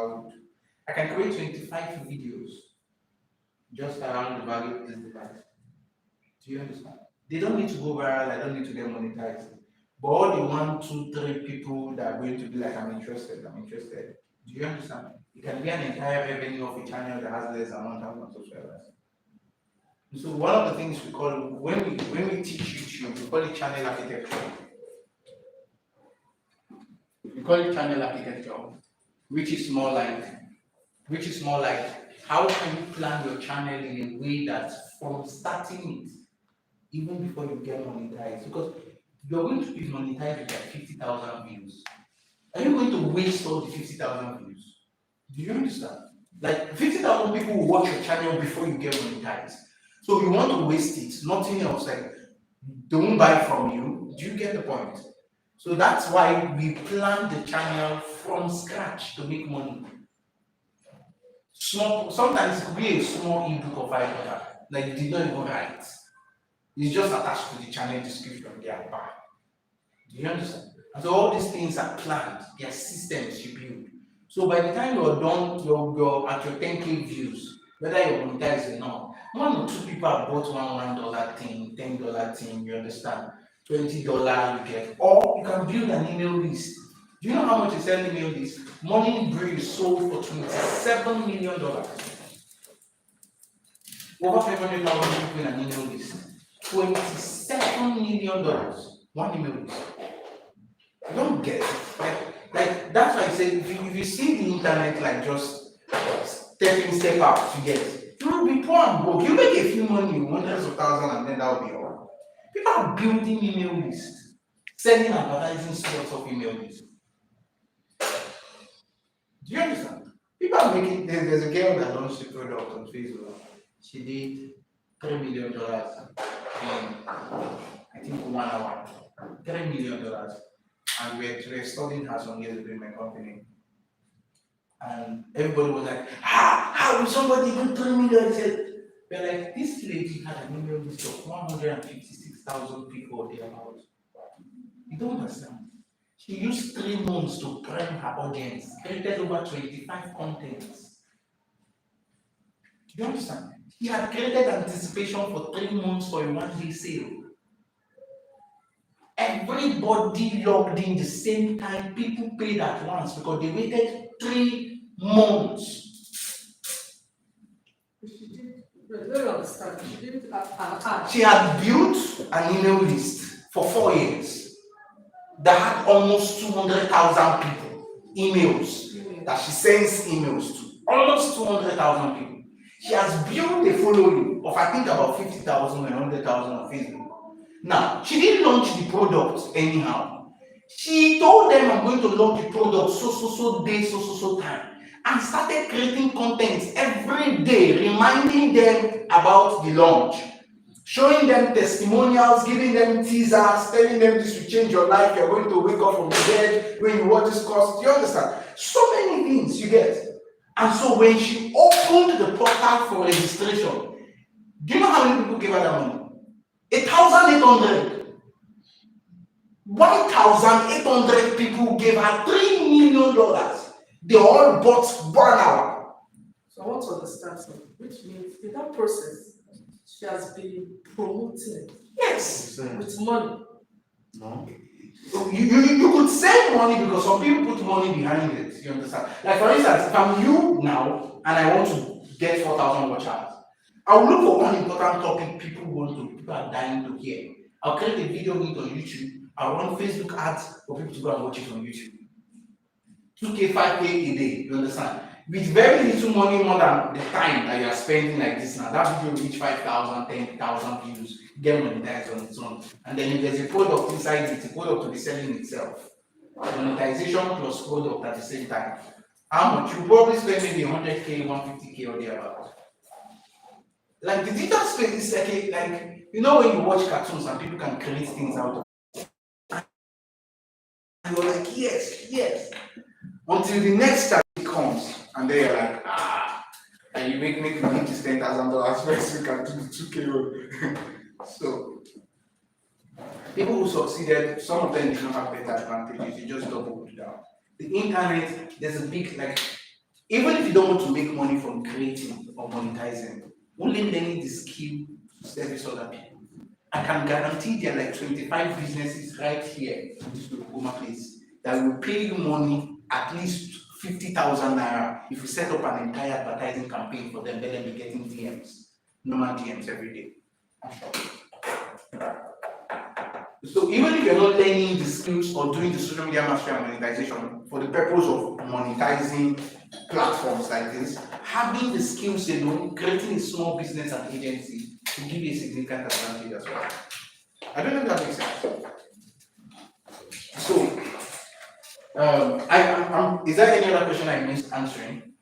I can create 25 videos just around the value of this device. Do you understand? They don't need to go viral, I don't need to get monetized. But all the 1, 2, 3 people that are going to be like, I'm interested. Do you understand? It can be an entire revenue of a channel that has less than 1,000 subscribers. So one of the things we call when we teach YouTube, we call it channel architecture. We call it channel architecture, which is more like how can you plan your channel in a way that from starting it, even before you get monetized, because you're going to be monetized with like 50,000 views. Are you going to waste all the 50,000 views? Do you understand? Like 50,000 people will watch your channel before you get monetized. So you want to waste it, nothing else. Like don't buy from you. Do you get the point? So that's why we plan the channel from scratch to make money. Small, sometimes it could be a small ebook of $5, like you did not even write. It's just attached to the channel description. They are bad. Do you understand? And so all these things are planned. They are systems you build. So by the time you're done, you're at your 10K views, whether you're monetized or not, one or two people have bought $1 thing, $10 thing, you understand? $20 you get, or you can build an email list. Do you know how much is an email list? Morning Brew sold for $27 million. Over 500,000 people in an email list. $27 million. One email list. I don't get it. Like that's why I say if you see the internet like just step out to get, you will be poor and broke. You make a few money, hundreds of thousands, and then that will be all. People are building email lists, selling advertising slots of email lists. Do you understand? People are making there's a girl that launched a product on Facebook. She did $3 million in I think 1 hour. $3 million. And we're studying her some years ago in my company. And everybody was like, how will somebody do 3 million? I said, we're like, this lady had an email list of 156,000 people or thereabouts. You don't understand. She used 3 months to prime her audience, created over 25 contents. Do you understand? He had created anticipation for 3 months for a 1-day sale. Everybody logged in the same time. People paid at once because they waited 3 months. Let me understand. She did an ad. She had built an email list for 4 years that had almost 200,000 people, emails that she sends emails to. Almost 200,000 people. She has built a following of I think about 50,000 and 100,000 on Facebook. Now, she didn't launch the product anyhow. She told them I'm going to launch the product so day, so time. And started creating content every day, reminding them about the launch. Showing them testimonials, giving them teasers, telling them this will change your life, you're going to wake up from the bed when you watch this course. Do you understand? So many things you get. And so when she opened the portal for registration, do you know how many people gave her that money? 1,800. 1,800 people gave her $3 million. They all bought 1 hour. So I want to understand something, which means in that process, she has been promoting Yes. with money. No. You could save money because some people put money behind it. You understand? Like for instance, if I'm you now and I want to get 4,000 watch hours, I'll look for one important topic people are dying to hear. I'll create a video link on YouTube. I'll run Facebook ads for people to go and watch it on YouTube. 2K, 5K a day, you understand? With very little money more than the time that you are spending like this now, that video will reach 5,000, 10,000 views, get monetized on its own. And then if there's a product inside it, the product will be selling itself. Monetization plus product at the same time. How much? You probably spend maybe 100K, 150K or thereabouts. Like the digital space is like you know when you watch cartoons and people can create things out of it. And you're like, yes. Until the next time it comes, and then you're like, and you make me this $10,000 first, you can do the 2K. So people who succeeded, some of them did not have better advantages, they just doubled down. The internet, there's a big even if you don't want to make money from creating or monetizing, only learning the skill to service other people. I can guarantee there are like 25 businesses right here in this Oklahoma place that will pay you money at least 50,000 naira if you set up an entire advertising campaign for them, then they'll be getting DMs. normal DMs every day. So even if you're not learning the skills or doing the social media mastery and monetization for the purpose of monetizing platforms like this, having the skills alone, creating a small business and agency will give you a significant advantage as well. I don't know if that makes sense. So, is there any other question I missed answering?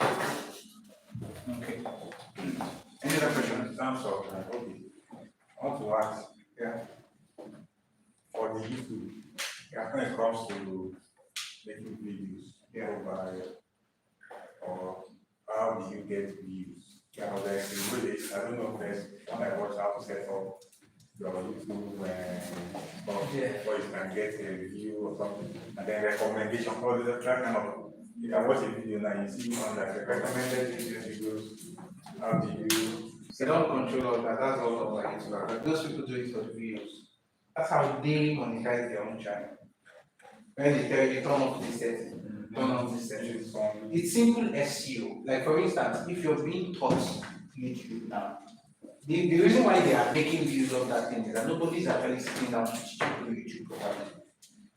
Okay. Any other question? In terms of, okay, I want to ask, Yeah. for the YouTube, when it comes to making videos, or how do you get views? There's a way, I don't know if there's one I watched how to set up your YouTube or you can get a review or something, and then recommendation, all that kind of, you can watch a video now, you see one that recommended videos, how do you? They don't control all that, that's all of like YouTube. But those people do it for the videos. That's how they monetize their own channel. When they tell you turn off this setting, turn on this setting. It's simple SEO. Like for instance, if you're being taught YouTube now, the reason why they are making views of that thing is that nobody's actually sitting down to teach people YouTube properly.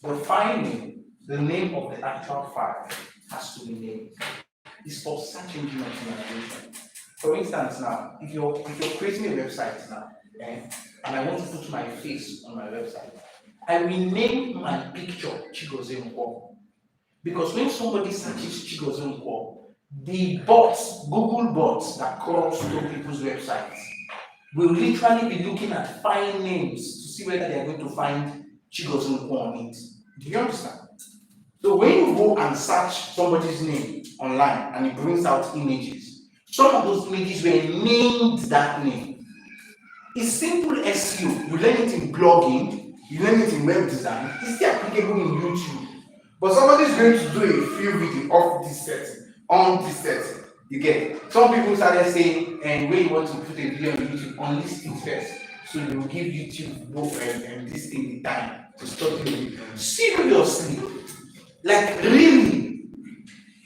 The file name, the name of the actual file has to be named. It's for search engine optimization. For instance, now, if you're creating a website now, and I want to put my face on my website, I will name my picture Chigozie Nkwo. Because when somebody searches Chigozie Nkwo, the bots, Google bots that crawls to people's websites, will literally be looking at file names to see whether they are going to find Chigozie Nkwo on it. Do you understand? So when you go and search somebody's name online and it brings out images, some of those images were named that name. It's simple SEO. You learn it in blogging, you learn it in web design, it's still applicable in YouTube. But somebody's going to do a few videos off this setting, on this setting. You get it? Some people started saying, and when you want to put a video on YouTube, unlist it first. So you will give YouTube both and this thing the time to stop you. Seriously. Like really.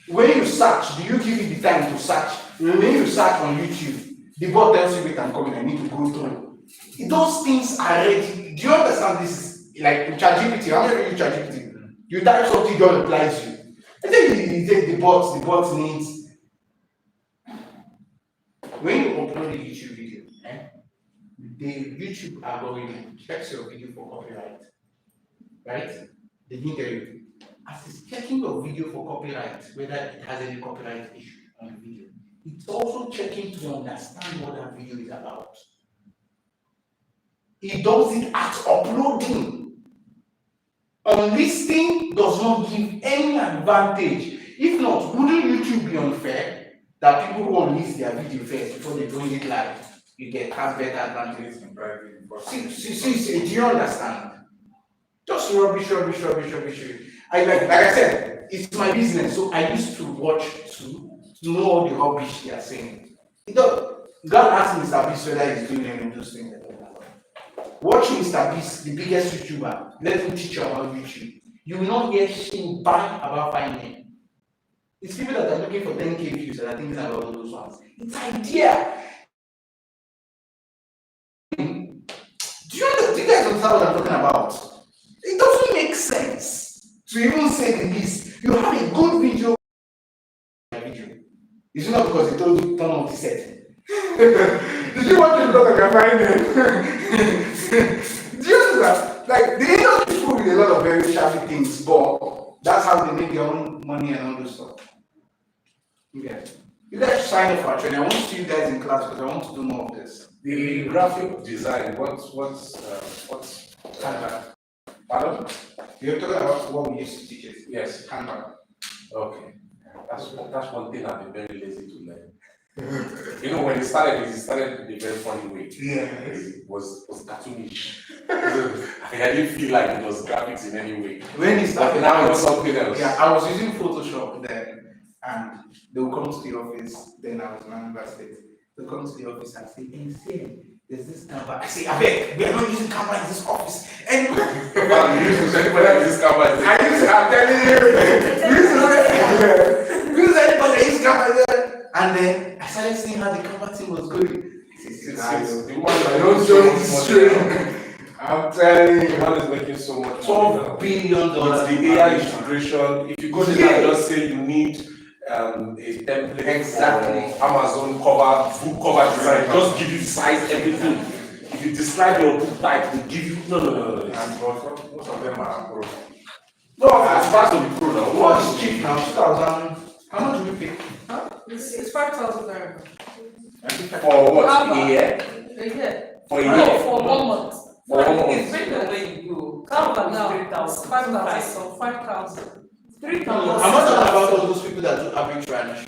When you search, do you give it the time to search? When you search on YouTube, the bot tells you wait, I'm coming, I need to go through. Those things are ready. Do you understand this? Like ChatGPT, how many use ChatGPT? You type something, God replies you. And then you take the bot needs. When you upload a YouTube video, the YouTube algorithm checks your video for copyright. Right? They didn't tell you. As it's checking your video for copyright, whether it has any copyright issue on the video, it's also checking to understand what that video is about. It does it at uploading. Unlisting does not give any advantage. If not, wouldn't YouTube be unfair that people who unlist their video first before they bring it live, you get have better advantage? See, do you understand? Just rubbish. Like I said, it's my business, so I used to watch to know all the rubbish they are saying. God asked Mr. Beast whether he's doing any of those things. Watch Mr. Beast, the biggest YouTuber. Let him teach you about YouTube. You will not hear him bang about finding. It's people that are looking for 10K views that are thinking about all those ones. It's idea. Do you guys understand what I'm talking about? It doesn't make sense to even say the least. You have a good video. It's not because they told you turn off the setting. Did you watch it because of your finding? Do you understand? Like they don't people with a lot of very shabby things, but that's how they make their own money and all this stuff. Okay. You guys should sign up for a training. I want to see you guys in class because I want to do more of this. The graphic design, what's Canva. Pardon? You're talking about what we used to teach it. Yes. Canva. Okay. That's one thing I've been very lazy to learn. You know, when it started in a very funny way. Yeah. It was cartoonish. I didn't feel like it was graphics in any way. When it started, now it was something else. Yeah, I was using Photoshop then, and they would come to the office. Then I was in Anambra State. They would come to the office and say, there's this Canva. I say, I beg, we are not using Canva in this office. And I'm telling you, use anybody use Canva there. And then I started seeing how the Canva team was going. is I it. know. The one I don't join this training. I'm telling The you. one is making so much money now. $12 billion. With the AI integration, if you go there and just say you need a template Exactly. for Amazon book cover design, just give you the size, everything. If you describe your book type, they give you no. And most of them are pro. No, it's part of the pro now. What is cheap now? 2,000. How much do we pay? Huh? It's 5,000 naira. For what? Canva. A year? A year. For a No, year? for 1 month. For 1 It's month. based on where you go. Canva now, 3,000. it's 5,000, so 5,000. 3,000. I'm not talking about all those people that do arbitrage.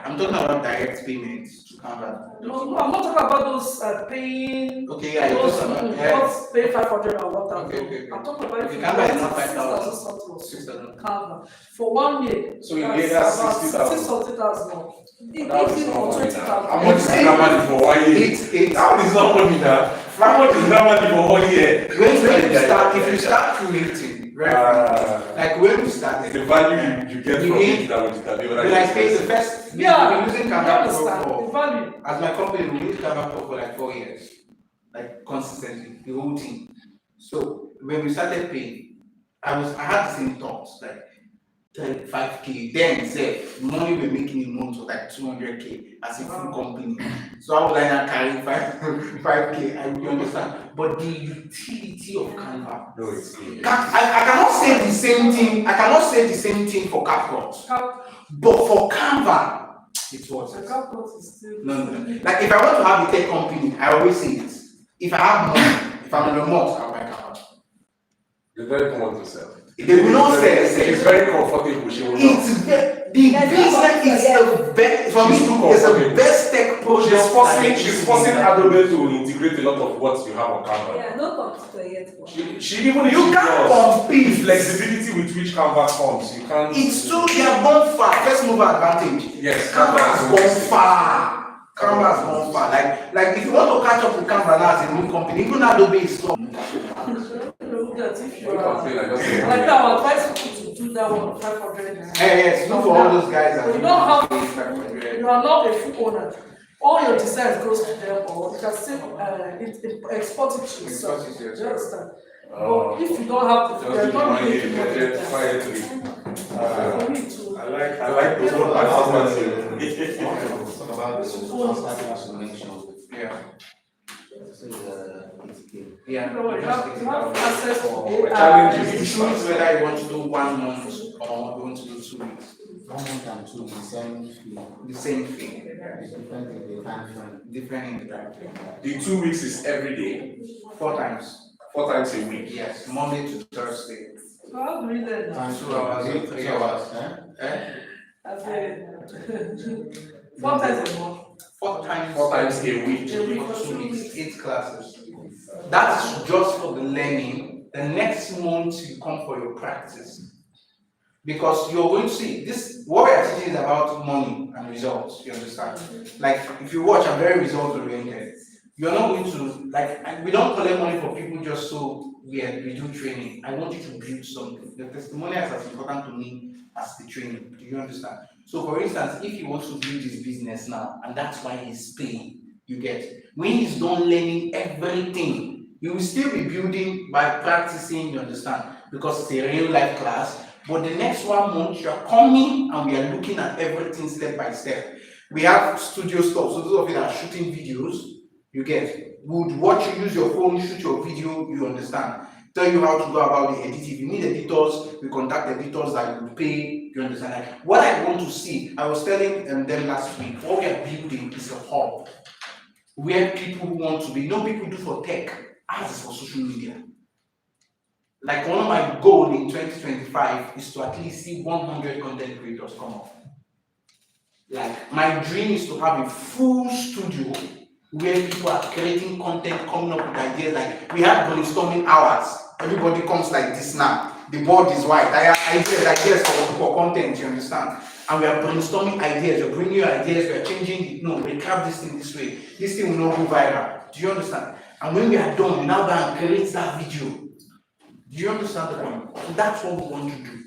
I'm talking about direct payments to Canva. No, I'm not talking about those paying. Okay, yeah, you're Those talking about who yeah. not pay 500 or 1,000. Okay. I'm talking about if Okay, you Canva is get not 6,000 5,000. something or so. 6,000. Canva for 1 year. So in a year, that's about 60,000. 60,000. It That gives is you not for money now. 20,000. How much is that money for 1 year? It's That is not money now. How much is that money for 1 year? when you start, if you start creating, right? Like when we started, The value you get You from need- it that will determine whether when I pay the first, Yeah, we've been using you Canva understand the for value. as my company, we used Canva for like 4 years, like consistently, the whole team. So when we started paying, I had the same thoughts, like 5K. Then say money we're making in months was like 200K as a full company. So I was like not carrying 5K. You understand? But the utility of Canva. No, it's good. I cannot say the same thing. I cannot say the same thing for CapCut. But for Canva, it's worth The it. CapCut is still. No. Like if I want to have a tech company, I always say it. If I have money, if I'm remote, I'll buy Canva. It's very common to sell. They will not sell. It's very comfortable. She will not. It's the business is the best for me. She's too It's the comfortable. best tech project. She's forcing Adobe to integrate a lot of what you have on Canva. Yeah, no computer yet. She even if You she can't does, compete. the flexibility with which Canva comes, you can't. It's too. They have gone far. First mover advantage. Yes, Canva has gone far. Canva has gone far. Like if you want to catch up with Canva now as a new company, even Adobe is slow. Look at if you Don't are. complain, I just say. Like that, I advise people to do that one 500 naira. Yes, look for all those guys that You don't have pay 500. You are not a full owner. All your designs goes to them, or you can still export it to yourself. Export it to Do you yourself. understand? Oh. But if you don't have, Just you're do the not money making money. budget quietly. For me to. I like those one participants. Talk about the Masterclass you mentioned. Yeah. So it's game. Yeah. You have access to The AI. challenge You is choose whether you want to do 1 month or you want to do 2 weeks. 1 month and 2 the same fee. The same thing. It's different in the time frame. Different in the time. The 2 weeks is every day, 4 times. 4 times a week. Yes, Monday to Thursday. So how do we learn now? 2 hours, 3 hours. Eh? As a 4 times a month. 4 times. 4 times a week. A week For or 2 2 weeks, weeks. 8 classes. That's just for the learning. The next month you come for your practice. Because you're going to see this, what we are teaching is about money and results, you understand? Like if you watch, I'm very result oriented. You're not going to, we don't collect money for people just so we do training. I want you to build something. The testimonial is as important to me as the training. Do you understand? So for instance, if he wants to build his business now, and that's why he's paying, you get, when he's done learning everything, he will still be building by practicing, you understand? Because it's a real life class. But the next 1 month, you are coming and we are looking at everything step by step. We have studio stuff, so those of you that are shooting videos, you get, would watch you use your phone, shoot your video, you understand. Tell you how to go about the editing. If you need editors, we contact editors that will pay, you understand. Like, what I want to see, I was telling them last week, what we are building is a hub where people who want to be, people do for tech, as is for social media. Like one of my goals in 2025 is to at least see 100 content creators come up. Like my dream is to have a full studio where people are creating content, coming up with ideas. Like we have brainstorming hours. Everybody comes like this now. The board is white. I have ideas for content, you understand? And we are brainstorming ideas. We're bringing you ideas. We're changing. Recap this thing this way. This thing will not go viral. Do you understand? And when we are done, we now go and create that video. Do you understand the point? So that's what we want to do.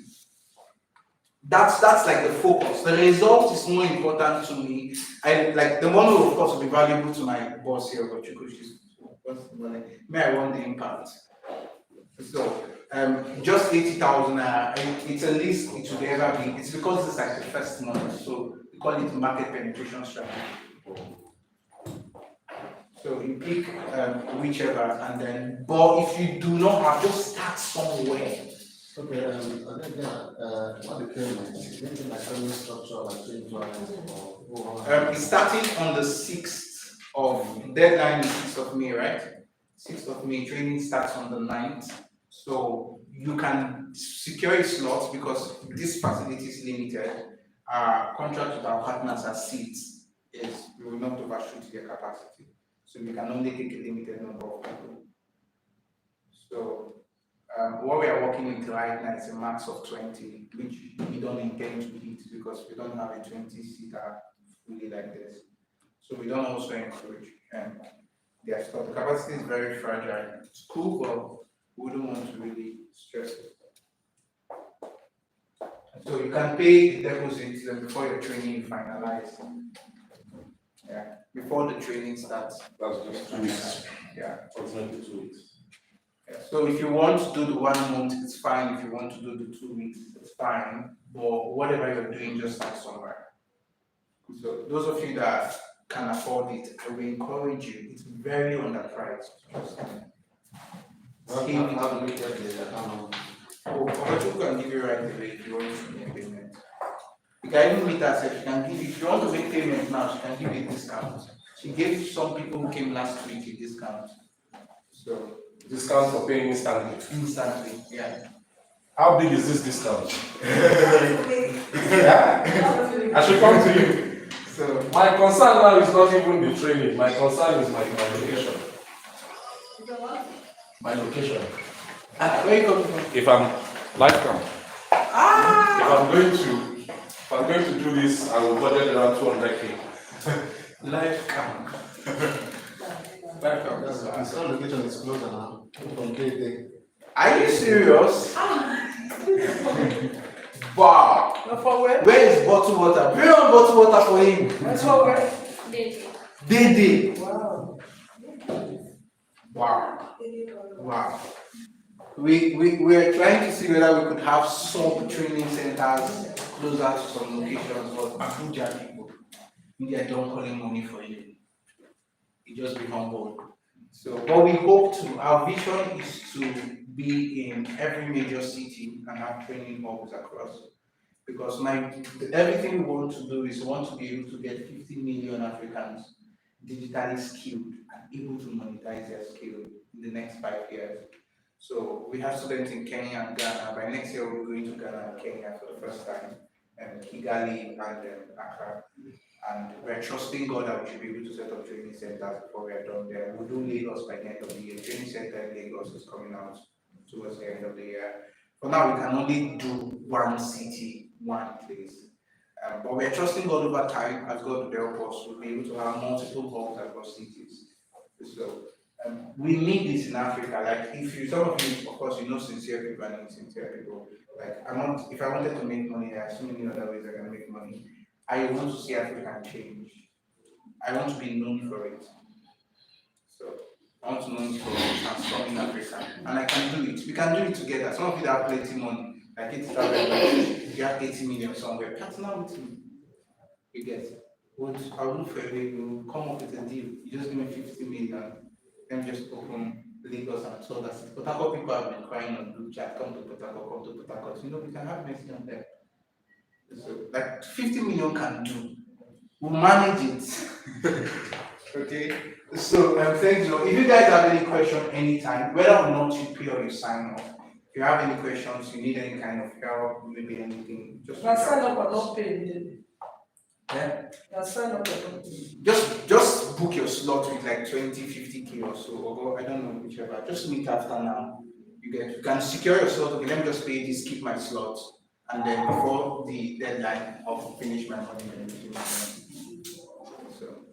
That's like the focus. The result is more important to me. I like the money will of course will be valuable to my boss here, but she's what's the money? May I want the impact. So just 80,000 it's a least it should ever be. It's because it's like the first month, so we call it market penetration strategy. So you pick whichever, and then, but if you do not have, just start somewhere. Okay, I think what the payment is anything like payment structure like 20 or It's starting on the 6th of deadline is 6th of May, right? 6th of May, training starts on the 9th. So you can secure a slot because this facility is limited. Our contract with our partners as seats is we will not overshoot their capacity. So we can only take a limited number of people. So what we are working with right now is a max of 20, which we don't intend to hit because we don't have a 20-seater fully like this. So we don't also encourage their stuff. The capacity is very fragile. It's cool, but we don't want to really stress it. So you can pay the deposit before your training is finalized. Yeah, before the training starts. That's just 2 weeks. Yeah. Approximately 2 weeks. Yeah. So if you want to do the 1 month, it's fine. If you want to do the 2 weeks, it's fine. But whatever you're doing, just start somewhere. So those of you that can afford it, I will encourage you. It's very underpriced. Trust me. how do we get the account? Oh, Obachu can give you right away if you want to make payment. You can even meet us if you can give. If you want to make payment now, she can give you a discount. She gave some people who came last week a discount. So Discount for paying instantly. instantly, yeah. How big is this discount? Yeah. I should come to you. So My concern now is not even the training. My concern is my location. My location. where you coming from? If I'm life camp. If I'm going to do this, I will budget around 200K. Life camp. Life camp. This whole location is closer now. From day. Are you serious? Wow. Not for where? Where is bottled water? Bring on bottled water for him. That's for where? Dede. Wow. Wow. Wow. We are trying to see whether we could have some training centers closer to some locations, but Abuja people, they don't calling money for you. You just be humble. So what we hope to, our vision is to be in every major city and have training hubs across. Because everything we want to do is we want to be able to get 50 million Africans digitally skilled and able to monetize their skill in the next 5 years. So we have students in Kenya and Ghana. By next year, we're going to Ghana and Kenya for the first time, and Kigali and Accra. And we're trusting God that we should be able to set up training centers before we are done there. We'll do Lagos by the end of the year. Training center in Lagos is coming out towards the end of the year. For now, we can only do one city, one place. But we're trusting God over time, as God will help us, we'll be able to have multiple hubs across cities. So we need this in Africa. Like some of you, of course, you know sincere people and insincere people. Like if I wanted to make money, there are so many other ways I can make money. I want to see Africa change. I want to be known for it. So I want to know it for transforming Africa. And I can do it. We can do it together. Some of you that have plenty money, like if you have 80 million somewhere, partner with me. You get it. I'll look for a way, we'll come up with a deal. You just give me 50 million, then just open Lagos and so that's it. Port Harcourt people have been crying on group chat, come to Port Harcourt. You know, we can have mercy on them. So, like 50 million can do. We'll manage it. Okay? So, thank you. If you guys have any question anytime, whether or not you pay or you sign off, if you have any questions, you need any kind of help, maybe anything, just Sign up or not pay. Yeah. Sign up or not pay. Just book your slot with like 20, 50K or so, or I don't know, whichever. Just meet after now. You can secure your slot. Okay, let me just pay this, keep my slot. And then before the deadline, I'll finish my money. So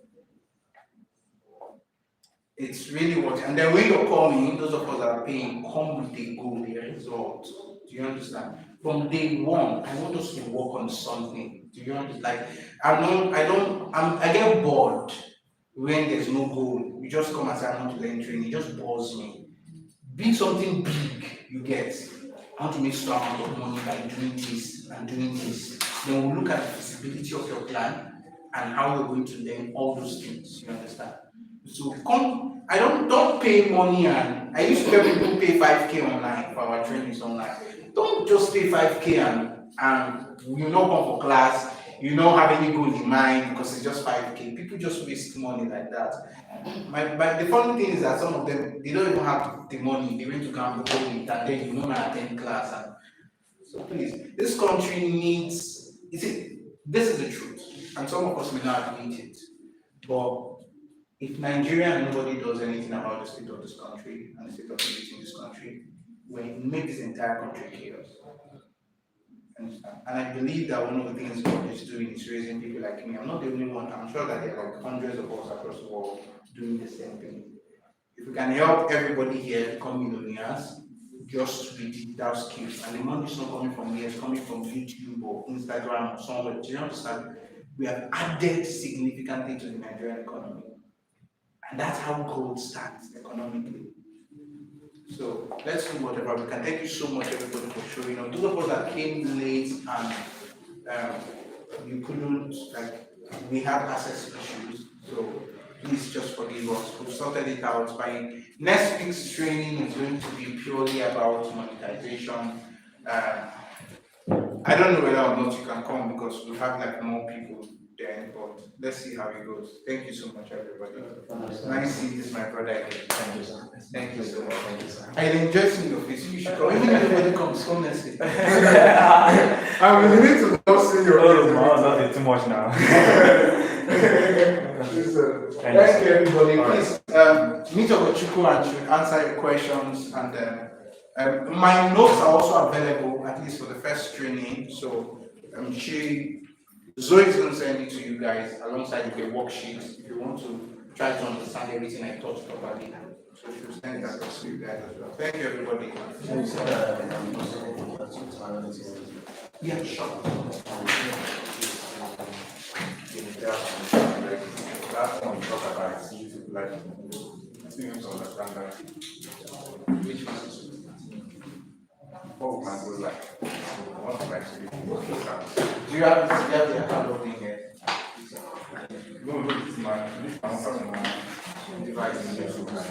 it's really what, and then when you're coming, those of us that are paying, come with a goal, a result. Do you understand? from day one, I want us to work on something. Do you understand? Like, I get bored when there's no goal. You just come and say, I want to learn training, it just bores me. Be something big, you get. I want to make some amount of money by doing this and doing this. Then we'll look at the feasibility of your plan and how you're going to learn all those things. You understand? So come, I don't pay money, and I used to tell people pay 5K online for our trainings online. Don't just pay 5K and you not come for class, you don't have any goal in mind because it's just 5K. People just waste money like that. But the funny thing is that some of them, they don't even have the money, they went to gamble with, and then you know I attend class. And so please, this country needs, this is the truth, and some of us may not admit it, but if Nigeria and nobody does anything about the state of this country and the state of things in this country, we make this entire country chaos. And I believe that one of the things God is doing is raising people like me. I'm not the only one. I'm sure that there are like hundreds of us across the world doing the same thing. If we can help everybody here become millionaires just with digital skills, and the money is not coming from here, it's coming from YouTube or Instagram or somewhere. Do you understand? We have added significantly to the Nigerian economy. And that's how growth starts economically. So let's do whatever we can. Thank you so much, everybody, for showing up. Those of us that came late and you couldn't, like, we have access issues. So please just forgive us. We've sorted it out. By next week's training is going to be purely about monetization. I don't know whether or not you can come because we have like more people then, but let's see how it goes. Thank you so much, everybody. Nice seeing this, my brother. Again. Thank you, sir. Thank you so much. Thank you, sir. I enjoy seeing your face. You should come. Even if nobody comes, come next week. I will need to not see your face. Not too much now. Thank you, everybody. Please meet up with Chuku and she will answer your questions. And my notes are also available, at least for the first training. So Zoe is going to send it to you guys alongside with the worksheets if you want to try to understand everything I taught properly. So she'll send that across to you guys as well. Thank you, everybody. Yeah, sure. Last one we talk about is YouTube, like, students understand that. Which one? What we can do, like, what we actually do. Do you have the account of the